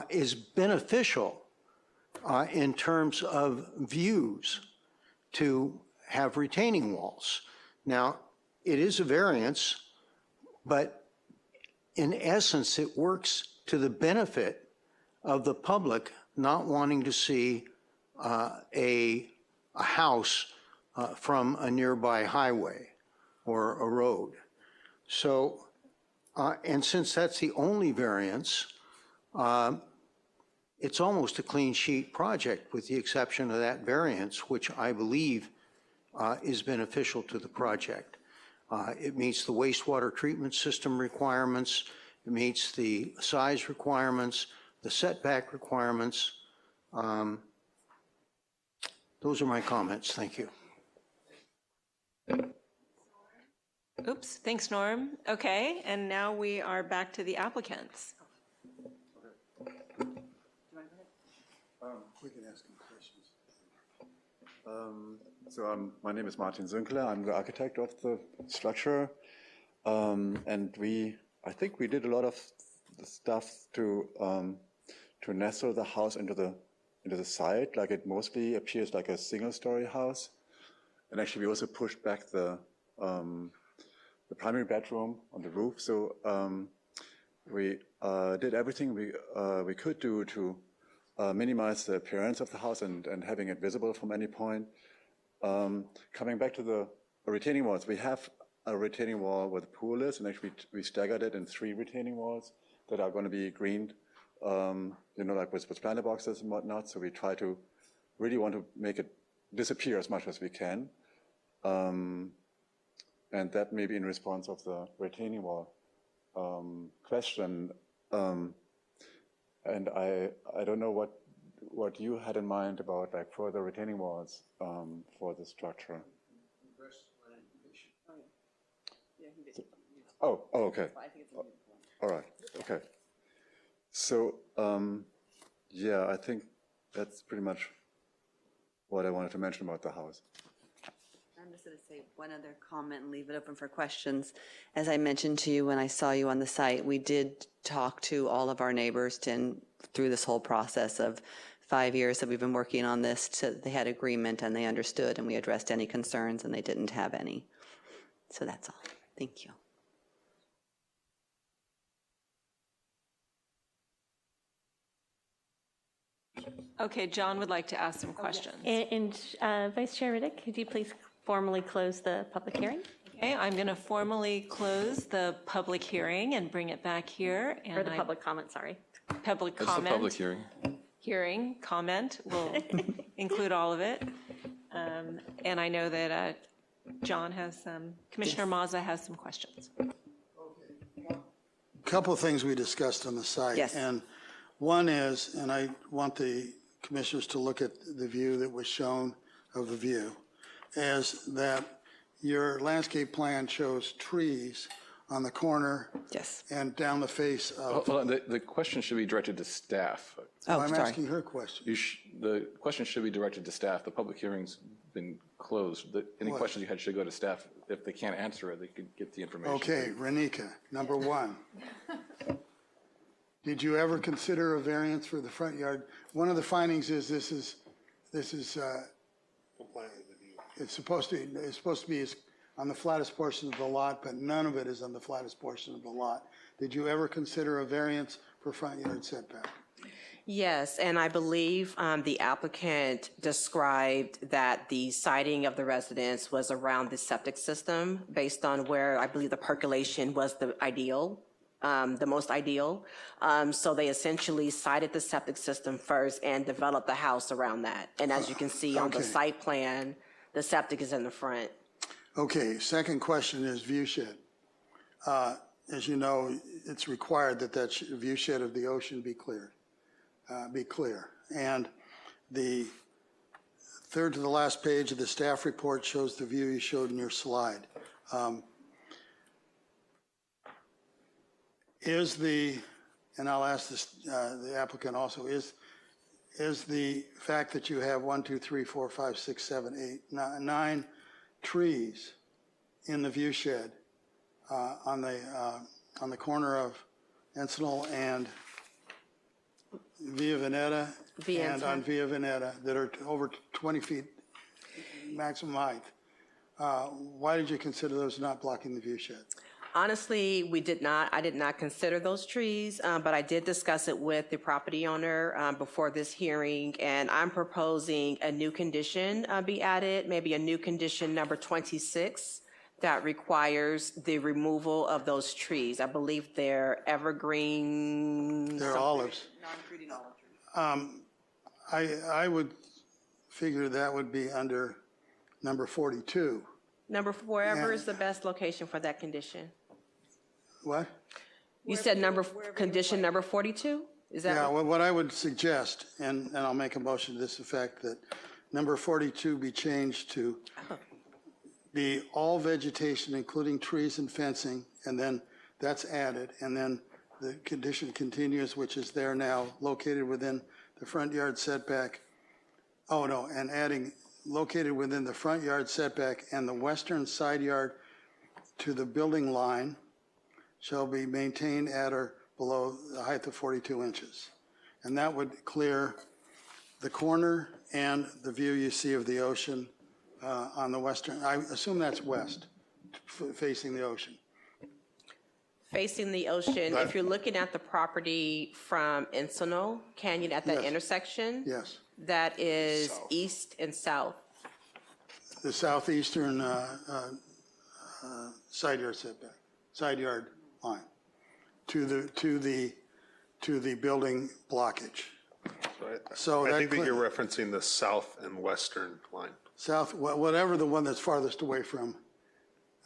is beneficial in terms of views to have retaining walls. Now, it is a variance, but in essence, it works to the benefit of the public not wanting to see a house from a nearby highway or a road. So, and since that's the only variance, it's almost a clean sheet project with the exception of that variance, which I believe is beneficial to the project. It meets the wastewater treatment system requirements. It meets the size requirements, the setback requirements. Those are my comments. Thank you.
Oops, thanks, Norm. Okay, and now we are back to the applicants.
We can ask him questions.
My name is Martin Zünkler. I'm the architect of the structure. And I think we did a lot of the stuff to nestle the house into the site. Like it mostly appears like a single-story house. And actually, we also pushed back the primary bedroom on the roof. So we did everything we could do to minimize the appearance of the house and having it visible from any point. Coming back to the retaining walls, we have a retaining wall where the pool is, and actually we staggered it in 3 retaining walls that are going to be greened, like with planter boxes and whatnot. So we try to really want to make it disappear as much as we can. And that may be in response of the retaining wall question. And I don't know what you had in mind about like further retaining walls for the structure. Oh, okay. All right, okay. So, yeah, I think that's pretty much what I wanted to mention about the house.
I'm just going to say one other comment and leave it open for questions. As I mentioned to you when I saw you on the site, we did talk to all of our neighbors through this whole process of 5 years that we've been working on this. So they had agreement and they understood, and we addressed any concerns, and they didn't have any. So that's all. Thank you.
Okay, John would like to ask some questions.
And Vice Chair Riddick, could you please formally close the public hearing?
Okay, I'm going to formally close the public hearing and bring it back here.
Or the public comment, sorry.
Public
That's the
comment.
public hearing.
Hearing, comment, will include all of it. And I know that John has Commissioner Mazza has some questions.
A couple of things we discussed on the site.
Yes.
And one is, and I want the commissioners to look at the view that was shown of the view, is that your landscape plan shows trees on the corner.
Yes.
And down the face of.
Hold on, the question should be directed to staff.
Oh,
I'm
sorry.
asking her question.
The question should be directed to staff. The public hearing's been closed. Any
What?
questions you had should go to staff. If they can't answer it, they could get the information.
Okay, Renika, number 1. Did you ever consider a variance for the front yard? One of the findings is this is it's supposed to be on the flattest portion of the lot, but none of it is on the flattest portion of the lot. Did you ever consider a variance for front yard setback?
Yes, and I believe the applicant described that the siting of the residence was around the septic system based on where I believe the percolation was the ideal, the most ideal. So they essentially sited the septic system first and developed the house around that. And as you can see on the
Okay.
site plan, the septic is in the front.
Okay, second question is view shed. As you know, it's required that view shed of the ocean be cleared, be clear. And the third to the last page of the staff report shows the view you showed in your slide. And I'll ask this, the applicant also, is the fact that you have 1, 2, 3, 4, 5, 6, 7, 8, 9 trees in the view shed on the corner of Encinal and Via Veneta and on Via Veneta that are over 20 feet maximum height. Why did you consider those not blocking the view shed?
Honestly, I did not consider those trees, but I did discuss it with the property owner before this hearing, and I'm proposing a new condition be added, maybe a new condition number 26 that requires the removal of those trees. I believe they're evergreen.
They're olives.
Non-fruiting olive trees.
I would figure that would be under number 42,
Wherever is the best location for that condition.
What?
You said condition number 42? Is that?
Yeah, well, what I would suggest, and I'll make a motion to this effect, that number 42 be changed to be all vegetation, including trees and fencing, and then that's added, and then the condition continues, which is there now, located within the front yard setback. Oh, no, and adding located within the front yard setback and the western side yard to the building line shall be maintained at or below the height of 42 inches. And that would clear the corner and the view you see of the ocean on the western, I assume that's west, facing the ocean.
Facing the ocean, if you're looking at the property from Encino Canyon at that
Yes.
intersection,
Yes,
that is east and south.
the southeastern side yard setback, side yard line to the building blockage. So
I
that
think that
clear-
you're referencing the south and western line.
South, whatever the one that's farthest away from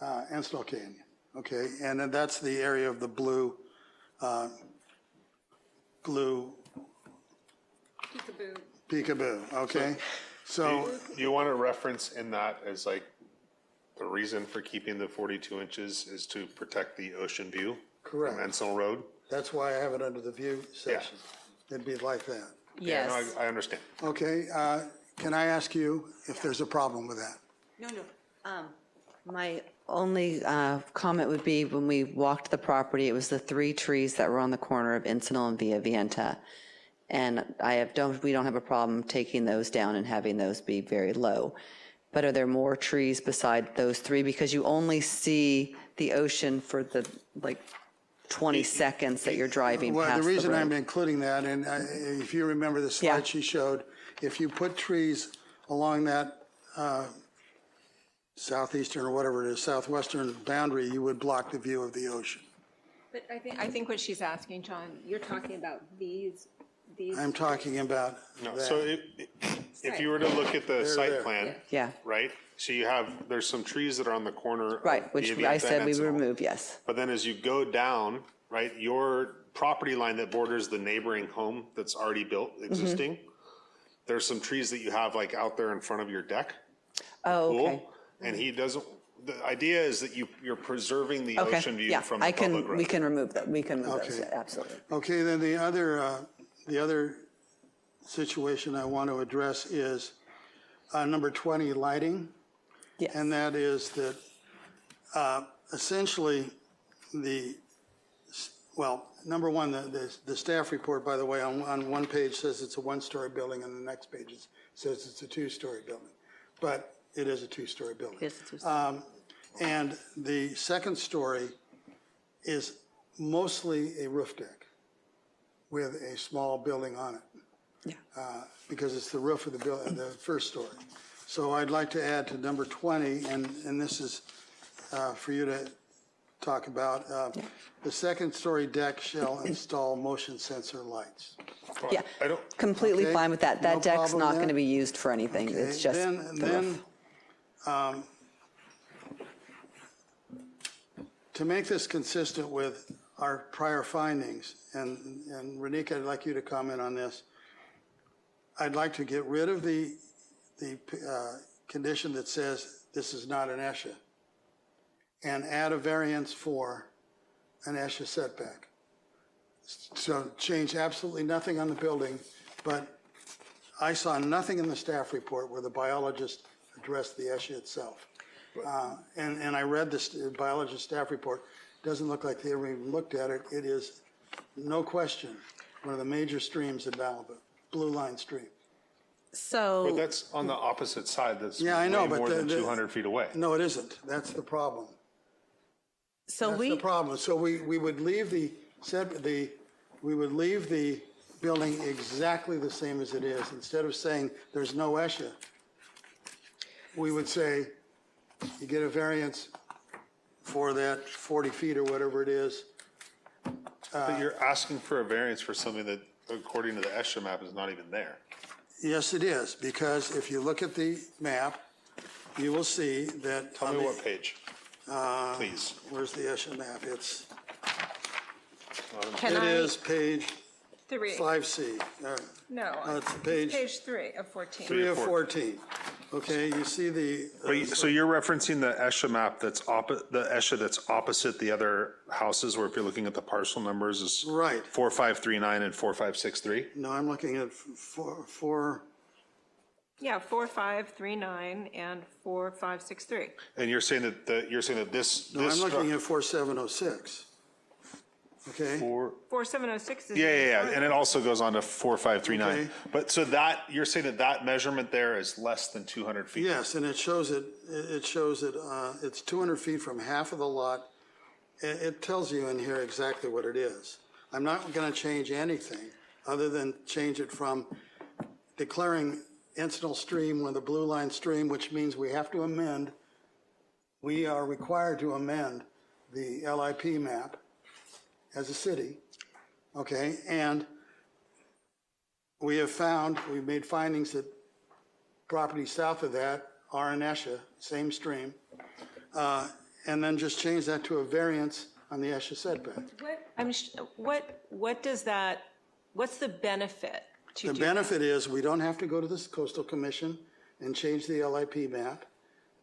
Encino Canyon, okay? And then that's the area of the blue, peekaboo, okay? So,
Do you want to reference in that as like, the reason for keeping the 42 inches is to protect the ocean view?
Correct.
From Encino Road?
that's why I have it under the view section. It'd be like that.
Yeah, no,
Yes.
I understand.
Okay, can I ask you if there's a problem with that?
No. My only comment would be when we walked the property, it was the 3 trees that were on the corner of Encinal and Via Vienta. And we don't have a problem taking those down and having those be very low. But are there more trees beside those 3? Because you only see the ocean for the 20 seconds that you're driving
Well,
past
the reason I'm
road.
including that, and if you remember the
Yeah.
slide she showed, if you put trees along that southeastern or whatever it is, southwestern boundary, you would block the view of the ocean.
But I think what she's asking, John, you're talking about these.
I'm talking about
No,
that.
so if you were to look at the
There.
site plan,
Yeah,
right? So there's some trees that are on the corner. of
right, which
Via
I
Vienta
said
and
we
Encino.
remove, yes.
But then as you go down, right, your property line that borders the neighboring home that's already built,
Mm-hmm.
existing, there's some trees that you have like out there in front of your deck.
Oh,
pool,
okay.
And he doesn't, the idea is that you're preserving the
Okay,
ocean view
yeah,
from the public road.
we can remove that, we can remove those,
Okay.
yeah, absolutely.
Okay, then the other situation I want to address is number 20, lighting.
Yes.
And that is that essentially number one, the staff report, by the way, on one page says it's a 1-story building, and the next page says it's a 2-story building. But it is a 2-story building.
It's a 2-story.
And the second story is mostly a roof deck with a small building on it.
Yeah.
Because it's the roof of the first story. So I'd like to add to number 20, and this is for you to talk about. The second story deck shall install motion sensor lights.
Yeah,
I don't,
completely
Okay,
fine with that.
no
That deck's
problem
not
there.
going to be used for anything, it's just
Then,
the roof.
To make this consistent with our prior findings, and Renika, I'd like you to comment on this. I'd like to get rid of the condition that says this is not an ESHA and add a variance for an ESHA setback. So change absolutely nothing on the building, but I saw nothing in the staff report where the biologist addressed the ESHA itself. And I read this biologist staff report. Doesn't look like they ever even looked at it. It is, no question, one of the major streams in Malibu, Blue Line Stream.
but
So,
that's on the opposite side, that's
Yeah, I know,
way
but
more than
the-
200 feet away.
No, it isn't. That's the problem.
so
That's the problem. So we would leave we would leave the building exactly the same as it is. Instead of saying there's no ESHA, we would say you get a variance for that 40 feet or whatever it is.
But you're asking for a variance for something that, according to the ESHA map, is not even there.
Yes, it is, because if you look at the map, you will see that.
Tell me what page, please.
Where's the ESHA map? It
Can I?
is page
3.
5C.
No,
It's
page 3 of 14.
3 of 14. Okay, you see the.
So you're referencing the ESHA map that's the ESHA that's opposite the other houses, where if you're looking at the parcel numbers is
Right.
4539 and 4563?
No, I'm looking at four.
Yeah, 4539 and 4563.
And you're saying that this.
No, I'm looking at 4706. Okay?
4706 is.
Yeah, and it also goes on to 4539.
Okay.
But so you're saying that measurement there is less than 200 feet?
Yes, and it shows it's 200 feet from half of the lot. It tells you in here exactly what it is. I'm not going to change anything other than change it from declaring incidental stream with a blue line stream, which means we have to amend. We are required to amend the LIP map as a city, okay? And we've made findings that properties south of that are in ESHA, same stream, and then just change that to a variance on the ESHA setback.
What does that, what's the benefit to do
The
that?
benefit is we don't have to go to the Coastal Commission and change the LIP map.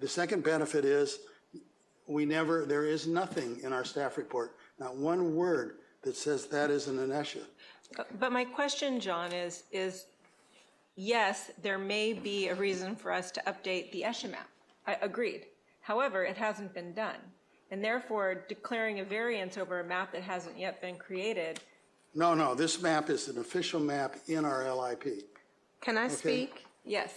The second benefit is there is nothing in our staff report, not one word that says that isn't an ESHA.
But my question, John, is yes, there may be a reason for us to update the ESHA map. I agreed. However, it hasn't been done. And therefore, declaring a variance over a map that hasn't yet been created.
No, this map is an official map in our LIP.
Can I speak?
Yes.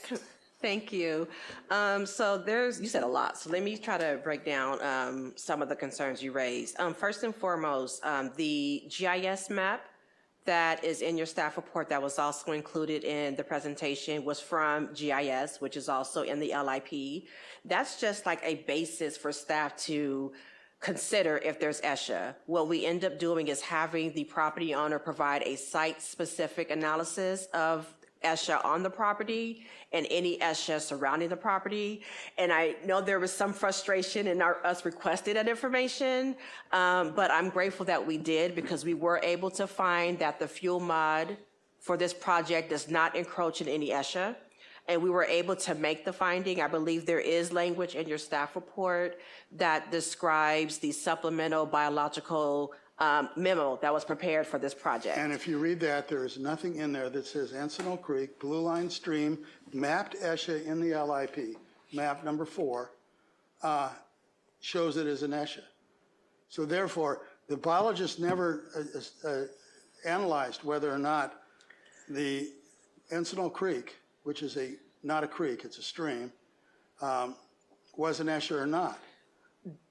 Thank you. So you said a lot, so let me try to break down some of the concerns you raised. First and foremost, the GIS map that is in your staff report that was also included in the presentation was from GIS, which is also in the LIP. That's just like a basis for staff to consider if there's ESHA. What we end up doing is having the property owner provide a site-specific analysis of ESHA on the property and any ESHA surrounding the property. And I know there was some frustration in us requesting that information, but I'm grateful that we did, because we were able to find that the fuel mod for this project does not encroach in any ESHA. And we were able to make the finding. I believe there is language in your staff report that describes the supplemental biological memo that was prepared for this project.
And if you read that, there is nothing in there that says Encinal Creek, Blue Line Stream, mapped ESHA in the LIP, map number 4, shows it as an ESHA. So therefore, the biologist never analyzed whether or not the Encinal Creek, which is not a creek, it's a stream, was an ESHA or not.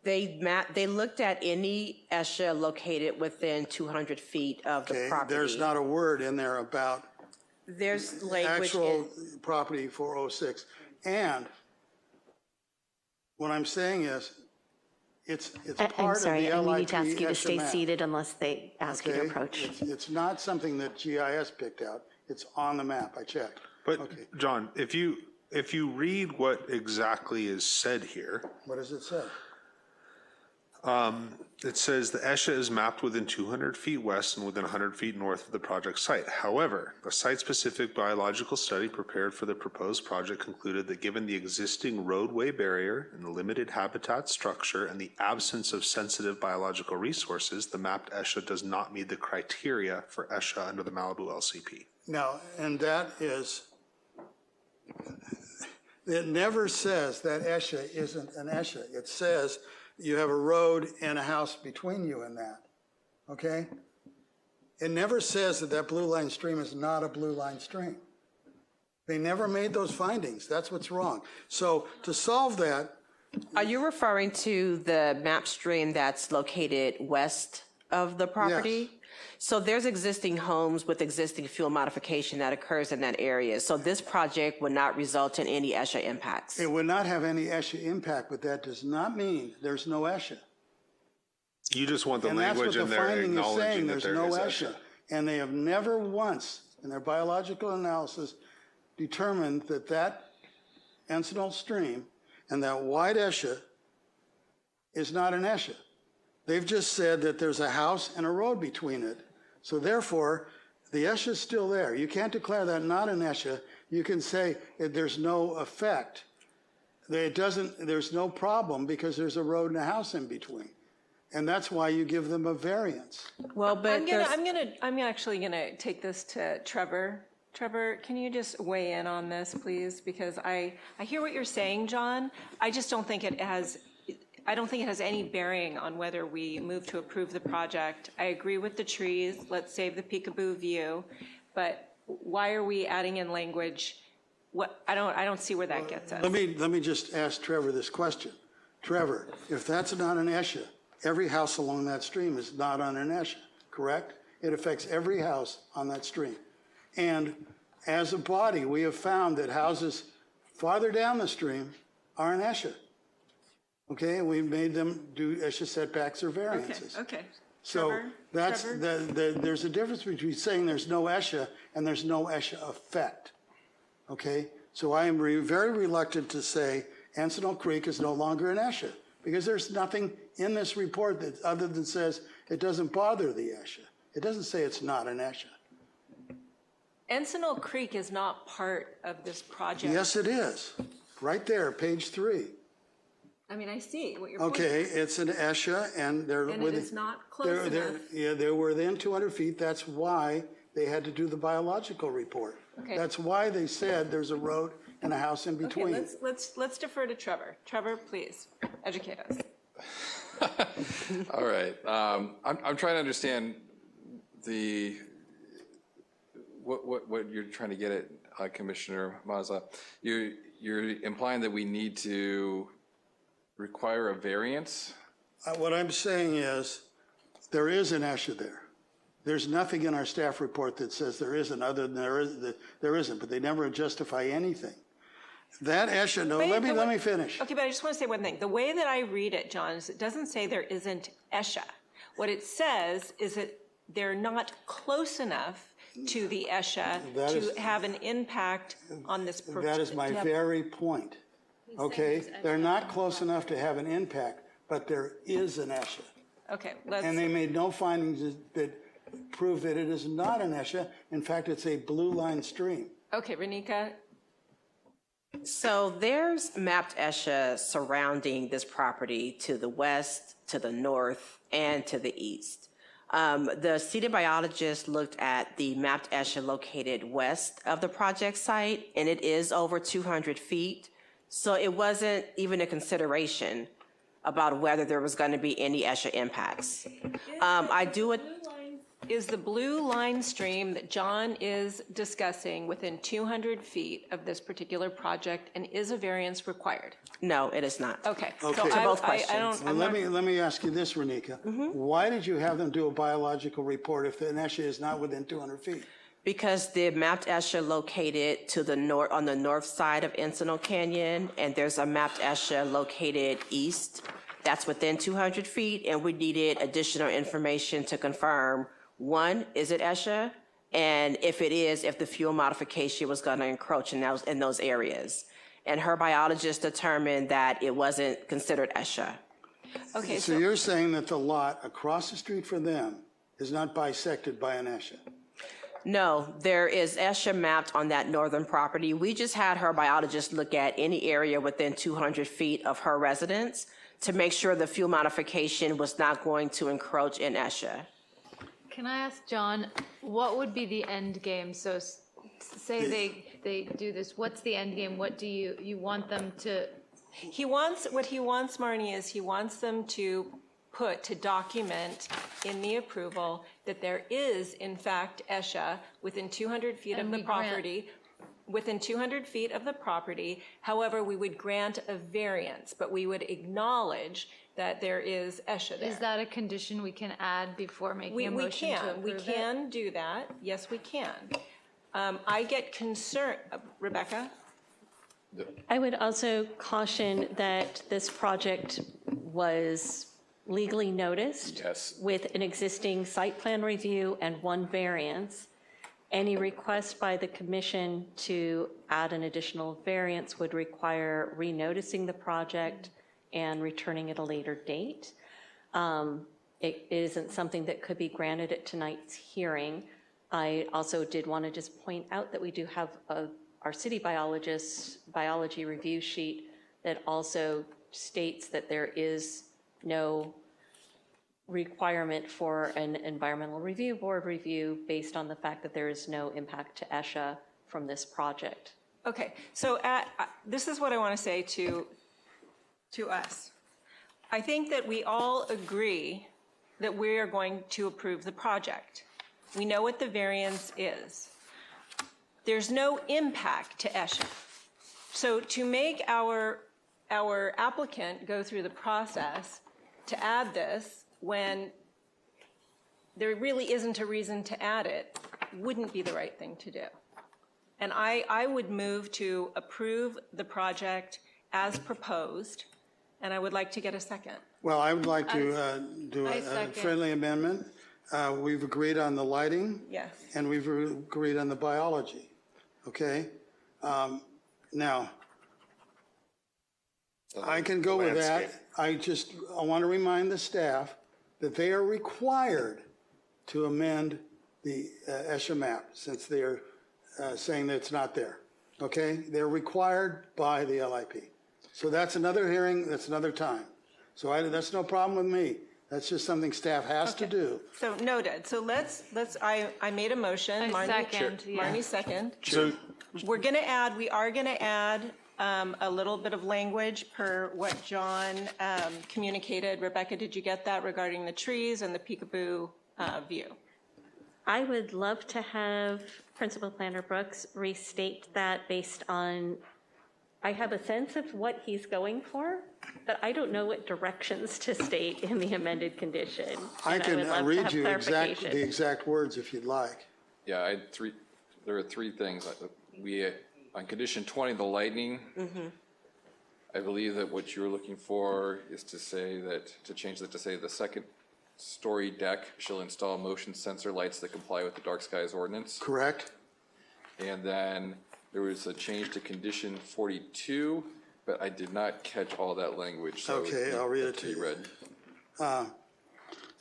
They looked at any ESHA located within 200 feet of the property.
There's not a word in there about
there's language
actual property 406. And what I'm saying is, it's part
I'm
of
sorry,
the
and we
LIP
need to ask you to
ESHA
stay
map.
seated unless they ask you to
Okay?
approach.
It's not something that GIS picked out. It's on the map. I checked.
But,
Okay.
John, if you read what exactly is said here,
What does it say?
it says the ESHA is mapped within 200 feet west and within 100 feet north of the project site. However, a site-specific biological study prepared for the proposed project concluded that given the existing roadway barrier and the limited habitat structure and the absence of sensitive biological resources, the mapped ESHA does not meet the criteria for ESHA under the Malibu LCP.
Now, and that is, it never says that ESHA isn't an ESHA. It says you have a road and a house between you and that, okay? It never says that that blue line stream is not a blue line stream. They never made those findings. That's what's wrong. So to solve that.
Are you referring to the map stream that's located west of the property?
Yes.
So there's existing homes with existing fuel modification that occurs in that area. So this project would not result in any ESHA impacts.
It would not have any ESHA impact, but that does not mean there's no ESHA.
You just want the
And that's what
language
the
in there
finding is
acknowledging
saying,
that
there's
there
no
is
ESHA.
ESHA.
And they have never once, in their biological analysis, determined that that incidental stream, and that wide ESHA is not an ESHA. They've just said that there's a house and a road between it. So therefore, the ESHA is still there. You can't declare that not an ESHA. You can say that there's no effect. There's no problem because there's a road and a house in between. And that's why you give them a variance.
Well, but
I'm actually gonna take this to Trevor. Trevor, can you just weigh in on this, please? Because I hear what you're saying, John. I just don't think it has any bearing on whether we move to approve the project. I agree with the trees, let's save the peekaboo view, but why are we adding in language? I don't see where that gets us.
Let me just ask Trevor this question. Trevor, if that's not an ESHA, every house along that stream is not on an ESHA, correct? It affects every house on that stream. And as a body, we have found that houses farther down the stream are an ESHA. Okay, we made them do ESHA setbacks or variances.
Okay.
So that's,
Trevor?
there's a difference between saying there's no ESHA and there's no ESHA effect. Okay, so I am very reluctant to say Encinal Creek is no longer an ESHA because there's nothing in this report that other than says it doesn't bother the ESHA. It doesn't say it's not an ESHA.
Encinal Creek is not part of this project.
Yes, it is. Right there, page 3.
I mean, I see what you're pointing
Okay, it's an ESHA, and they're
And it is not close enough.
Yeah, they're within 200 feet. That's why they had to do the biological report.
Okay.
That's why they said there's a road and a house in between.
Okay, let's defer to Trevor. Trevor, please, educate us.
All right. I'm trying to understand what you're trying to get at, Commissioner Mazza. You're implying that we need to require a variance?
What I'm saying is there is an ESHA there. There's nothing in our staff report that says there isn't, other than there isn't, but they never justify anything. That ESHA, no, let me finish.
Okay, but I just want to say one thing. The way that I read it, John, is it doesn't say there isn't ESHA. What it says is that they're not close enough to the ESHA to have an impact on this.
That is my very point. Okay, they're not close enough to have an impact, but there is an ESHA.
Okay,
and they made no findings that prove that it is not an ESHA. In fact, it's a blue line stream.
Okay, Renika.
So there's mapped ESHA surrounding this property to the west, to the north, and to the east. The seeded biologist looked at the mapped ESHA located west of the project site, and it is over 200 feet. So it wasn't even a consideration about whether there was going to be any ESHA impacts.
Is the blue line stream that John is discussing within 200 feet of this particular project, and is a variance required?
No, it is not.
Okay.
Okay.
So
To both questions.
Let me ask you this, Renika. Why did you have them do a biological report if the ESHA is not within 200 feet?
Because the mapped ESHA located to the north, on the north side of Encinal Canyon, and there's a mapped ESHA located east that's within 200 feet, and we needed additional information to confirm, one, is it ESHA? And if it is, if the fuel modification was going to encroach in those areas. And her biologist determined that it wasn't considered ESHA.
Okay,
So you're saying that the lot across the street from them is not bisected by an ESHA?
No, there is ESHA mapped on that northern property. We just had her biologist look at any area within 200 feet of her residence to make sure the fuel modification was not going to encroach in ESHA.
Can I ask John, what would be the end game? So say they do this, what's the end game? What do you want them to?
What he wants, Marnie, is he wants them to document in the approval that there is, in fact, ESHA within 200 feet of the property. Within 200 feet of the property. However, we would grant a variance, but we would acknowledge that there is ESHA there.
Is that a condition we can add before making a motion to approve
We can do that. Yes, we can. I get concerned, Rebecca?
I would also caution that this project was legally noticed.
Yes.
With an existing site plan review and one variance. Any request by the commission to add an additional variance would require renoticing the project and returning at a later date. It isn't something that could be granted at tonight's hearing. I also did want to just point out that we do have our city biologist's biology review sheet that also states that there is no requirement for an environmental review board review based on the fact that there is no impact to ESHA from this project.
Okay, so this is what I want to say to us. I think that we all agree that we are going to approve the project. We know what the variance is. There's no impact to ESHA. So to make our applicant go through the process to add this when there really isn't a reason to add it wouldn't be the right thing to do. And I would move to approve the project as proposed, and I would like to get a second.
Well, I would like to do a friendly amendment. We've agreed on the lighting.
Yes.
And we've agreed on the biology, okay? Now, I can go with that. I want to remind the staff that they are required to amend the ESHA map since they are saying that it's not there, okay? They're required by the LIP. So that's another hearing, that's another time. So that's no problem with me. That's just something staff has to do.
So noted. So I made a motion.
I second, yeah.
Marnie second.
So
We are going to add a little bit of language per what John communicated. Rebecca, did you get that regarding the trees and the peekaboo view?
I would love to have Principal Planner Brooks restate that based on, I have a sense of what he's going for, but I don't know what directions to state in the amended condition.
I
And
can
would love to
read
have
you
clarification.
the exact words if you'd like.
Yeah, there are three things. On condition 20, the lighting, I believe that what you're looking for is to change that to say the second story deck shall install motion sensor lights that comply with the dark skies ordinance.
Correct?
And then there was a change to condition 42, but I did not catch all that language. So
Okay, I'll read it to you.
read.
I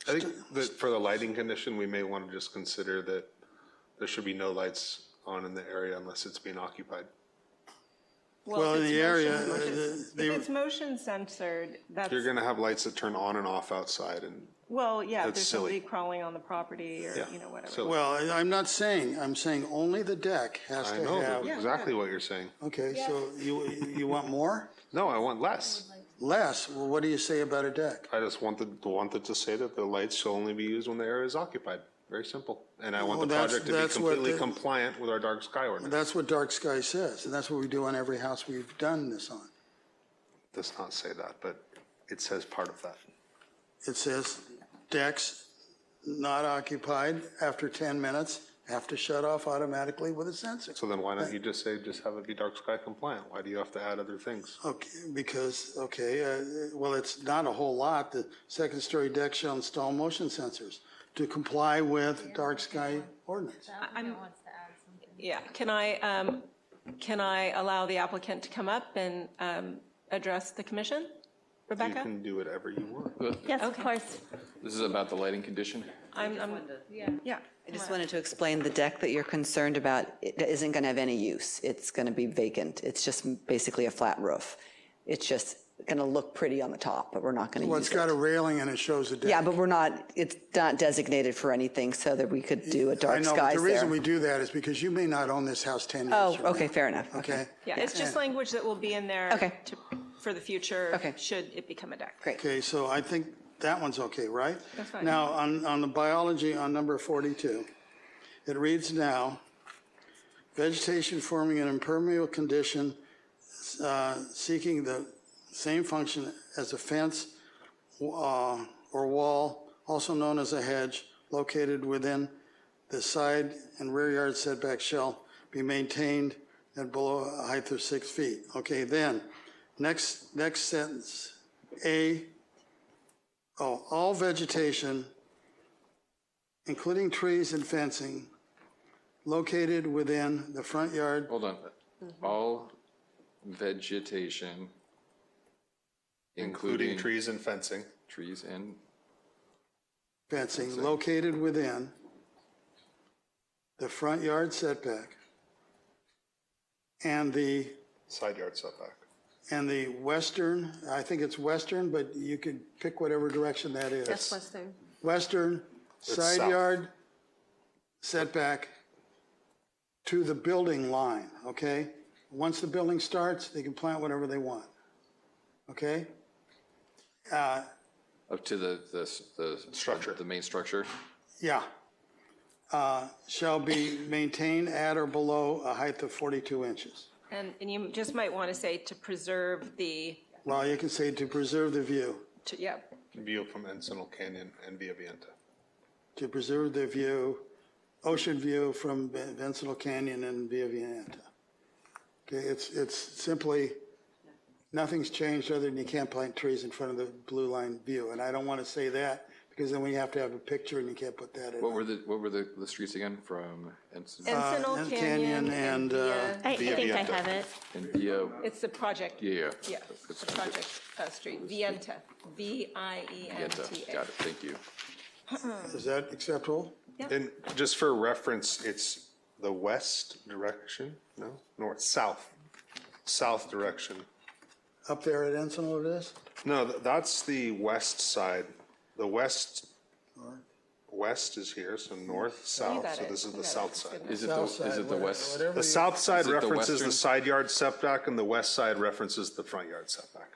think that for the lighting condition, we may want to just consider that there should be no lights on in the area unless it's being occupied.
Well, in
if
the
it's
area,
if it's motion censored, that's,
You're going to have lights that turn on and off outside, and
well, yeah, if
That's
there's
silly.
somebody crawling on the property or,
Yeah.
whatever.
So-
well, I'm not saying, I'm saying only the deck has
I
to
know
have.
exactly what you're saying.
Okay, so you want more?
No, I want less.
Less? Well, what do you say about a deck?
I just wanted to say that the lights shall only be used when the area is occupied. Very simple. And I want
Well,
the project to be
that's what
completely
the-
compliant with our dark sky ordinance.
That's what dark sky says, and that's what we do on every house we've done this on.
Does not say that, but it says part of that.
It says decks not occupied after 10 minutes have to shut off automatically with a sensor.
So then why don't you just say, just have it be dark sky compliant? Why do you have to add other things?
Okay, because, well, it's not a whole lot. The second story deck shall install motion sensors to comply with dark sky ordinance.
Yeah, can I allow the applicant to come up and address the commission?
You
Rebecca?
can do whatever you want.
Yes, of course.
This is about the lighting condition.
Yeah.
I just wanted to explain the deck that you're concerned about, it isn't going to have any use. It's going to be vacant. It's just basically a flat roof. It's just going to look pretty on the top, but we're not going to
Well,
use
it's got
it.
a railing and it shows a deck.
Yeah, but it's not designated for anything so that we could do a
I
dark
know, but
skies
the reason
there.
we do that is because you may not own this house 10 years
Oh,
from now.
okay, fair enough.
Okay?
Yeah, it's just language that will be in there
Okay.
for the future,
Okay.
should it become a deck.
Great.
Okay, so I think that one's okay, right?
That's fine.
Now, on the biology, on number 42, it reads now, vegetation forming an impermeable condition seeking the same function as a fence or wall, also known as a hedge, located within the side and rear yard setback shall be maintained at below a height of 6 feet. Okay, then, next sentence, all vegetation, including trees and fencing, located within the front yard.
Hold on. All vegetation,
Including trees and fencing.
trees and
Fencing located within the front yard setback and the
Side yard setback.
western, I think it's western, but you could pick whatever direction that is.
That's Western.
Western side
south.
yard setback to the building line, okay? Once the building starts, they can plant whatever they want, okay?
up to the
Structure.
the main structure.
Yeah. Shall be maintained at or below a height of 42 inches.
And you just might want to say to preserve the,
Well, you can say to preserve the view,
yep.
View from Encino Canyon and Via Vienta.
to preserve the view, ocean view from Encino Canyon and Via Vienta. Okay, it's simply, nothing's changed other than you can't plant trees in front of the blue line view. And I don't want to say that because then we have to have a picture and you can't put that in.
What were the streets again from Ensign?
Encino Canyon and Via.
I think I
Vienta.
have it.
And Via,
It's the project.
yeah.
Yeah, the project street, Vienta,
Vienta.
Vienta.
Got it, thank you.
Is that acceptable?
And just for reference, it's the west direction, no, north, south direction.
Up there at Encino it is?
No, that's the west side. The west is here, so north, south,
got
so
it.
this is
You
the
got it.
south side.
Is it
South
the, is
side,
it the west?
whatever
The
you-
south side
Is it the
references the
western?
side yard setback and the west side references the front yard setback.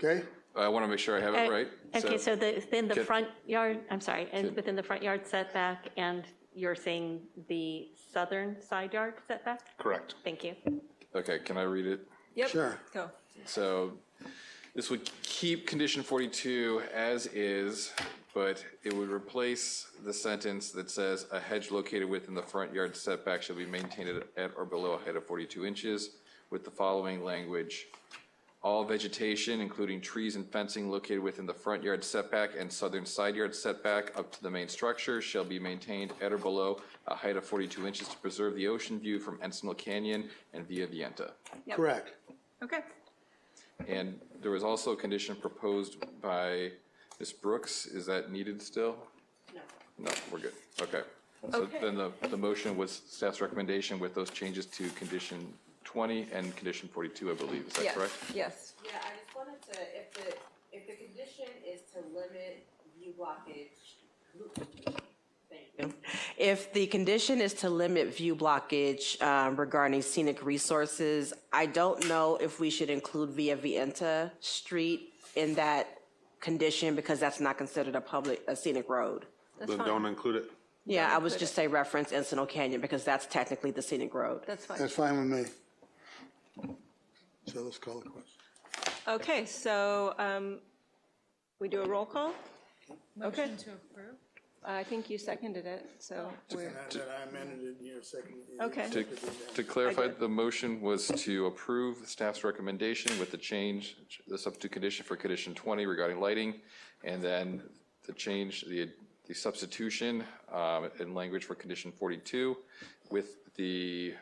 Okay?
I want to make sure I have it right.
Okay, so within the
Can-
front yard, I'm sorry, and within the front yard setback, and you're saying the southern side yard setback?
Correct.
Thank you.
Okay, can I read it?
Yep.
Sure.
Go.
So this would keep condition 42 as is, but it would replace the sentence that says, "A hedge located within the front yard setback shall be maintained at or below a height of 42 inches," with the following language: "All vegetation, including trees and fencing located within the front yard setback and southern side yard setback up to the main structure shall be maintained at or below a height of 42 inches to preserve the ocean view from Encino Canyon and Via Vienta."
Correct.
Okay.
And there was also a condition proposed by Ms. Brooks. Is that needed still? No. No, we're good. Okay. So
Okay.
then the motion was staff's recommendation with those changes to condition 20 and condition 42, I believe. Is that
Yes,
correct?
yes.
Yeah, I just wanted to, if the condition is to limit view blockage, thank you. If the condition is to limit view blockage regarding scenic resources, I don't know if we should include Via Vienta Street in that condition because that's not considered a scenic road.
Then don't include it.
Yeah, I was just say reference Encino Canyon because that's technically the scenic road.
That's fine.
That's fine with me. So let's call the question.
Okay, so we do a roll call? Okay.
To approve?
I think you seconded it, so we're,
That I amended it, you're second.
okay.
To clarify, the motion was to approve staff's recommendation with the change, the substitute condition for condition 20 regarding lighting, and then the change, the substitution in language for condition 42 with the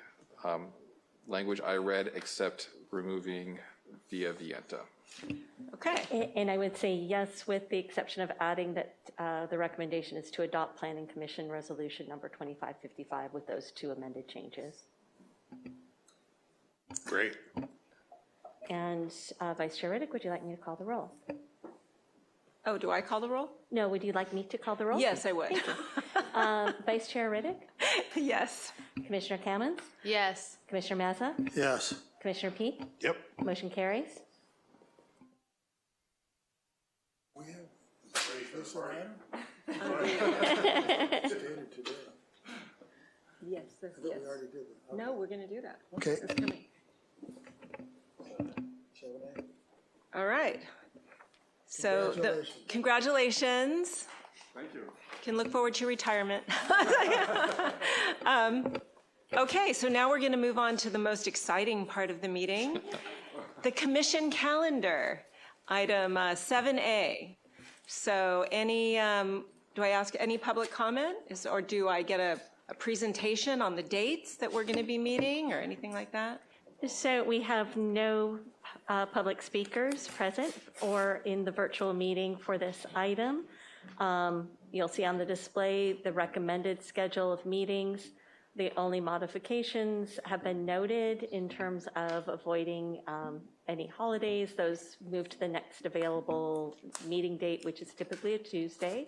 language I read except removing Via Vienta.
Okay,
And I would say yes, with the exception of adding that the recommendation is to adopt Planning Commission Resolution Number 2555 with those two amended changes.
Great.
And Vice Chair Riddick, would you like me to call the roll?
oh, do I call the roll?
No, would you like me to call the roll?
Yes, I would.
Vice Chair Riddick,
Yes.
Commissioner Cammons,
Yes.
Commissioner Mazza,
Yes.
Commissioner Peak,
Yep.
motion carries.
We have. This item? Stated today.
Yes, yes.
We already did that.
No, we're going to do that.
Okay.
It's coming.
7A.
All right. So, congratulations.
Thank you.
Can look forward to retirement. Okay, so now we're going to move on to the most exciting part of the meeting, the commission calendar, item 7A. So do I ask any public comment, or do I get a a presentation on the dates that we're going to be meeting or anything like that?
So we have no public speakers present or in the virtual meeting for this item. You'll see on the display the recommended schedule of meetings. The only modifications have been noted in terms of avoiding any holidays. Those move to the next available meeting date, which is typically a Tuesday.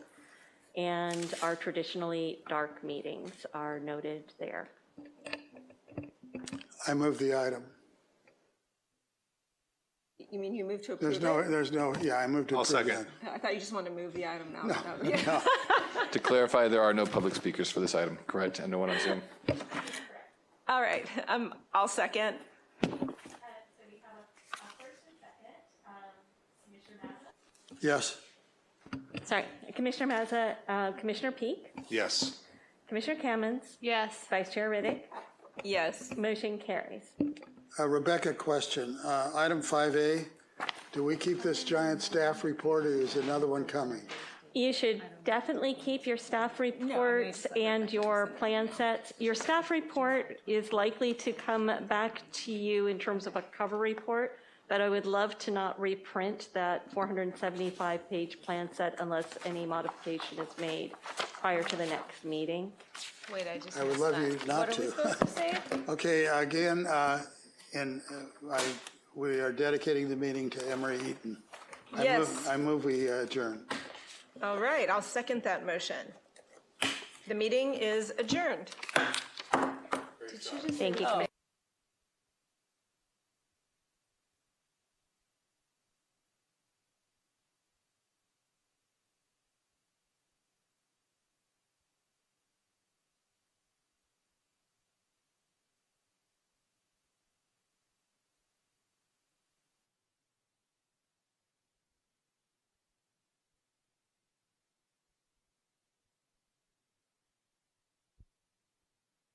And our traditionally dark meetings are noted there.
I move the item.
You mean you move to approve it?
There's no, yeah, I moved to
I'll
approve
second.
that.
I thought you just wanted to move the item now.
No.
To clarify, there are no public speakers for this item, correct? And no one on Zoom.
All right, I'll second.
Yes.
Sorry, Commissioner Mazza, Commissioner Peak,
Yes.
Commissioner Kamens,
Yes.
Vice Chair Riddick,
Yes.
motion carries.
Rebecca, question. Item 5A, do we keep this giant staff report or is another one coming?
You should definitely keep your staff reports and your plan sets. Your staff report is likely to come back to you in terms of a cover report, but I would love to not reprint that 475-page plan set unless any modification is made prior to the next meeting.
Wait, I just
I would
missed
love
that.
you not
What are we
to.
supposed to say?
Okay, again, we are dedicating the meeting to Emery Eaton.
Yes.
I move we adjourn.
All right, I'll second that motion. The meeting is adjourned.
Thank you, Commissioner.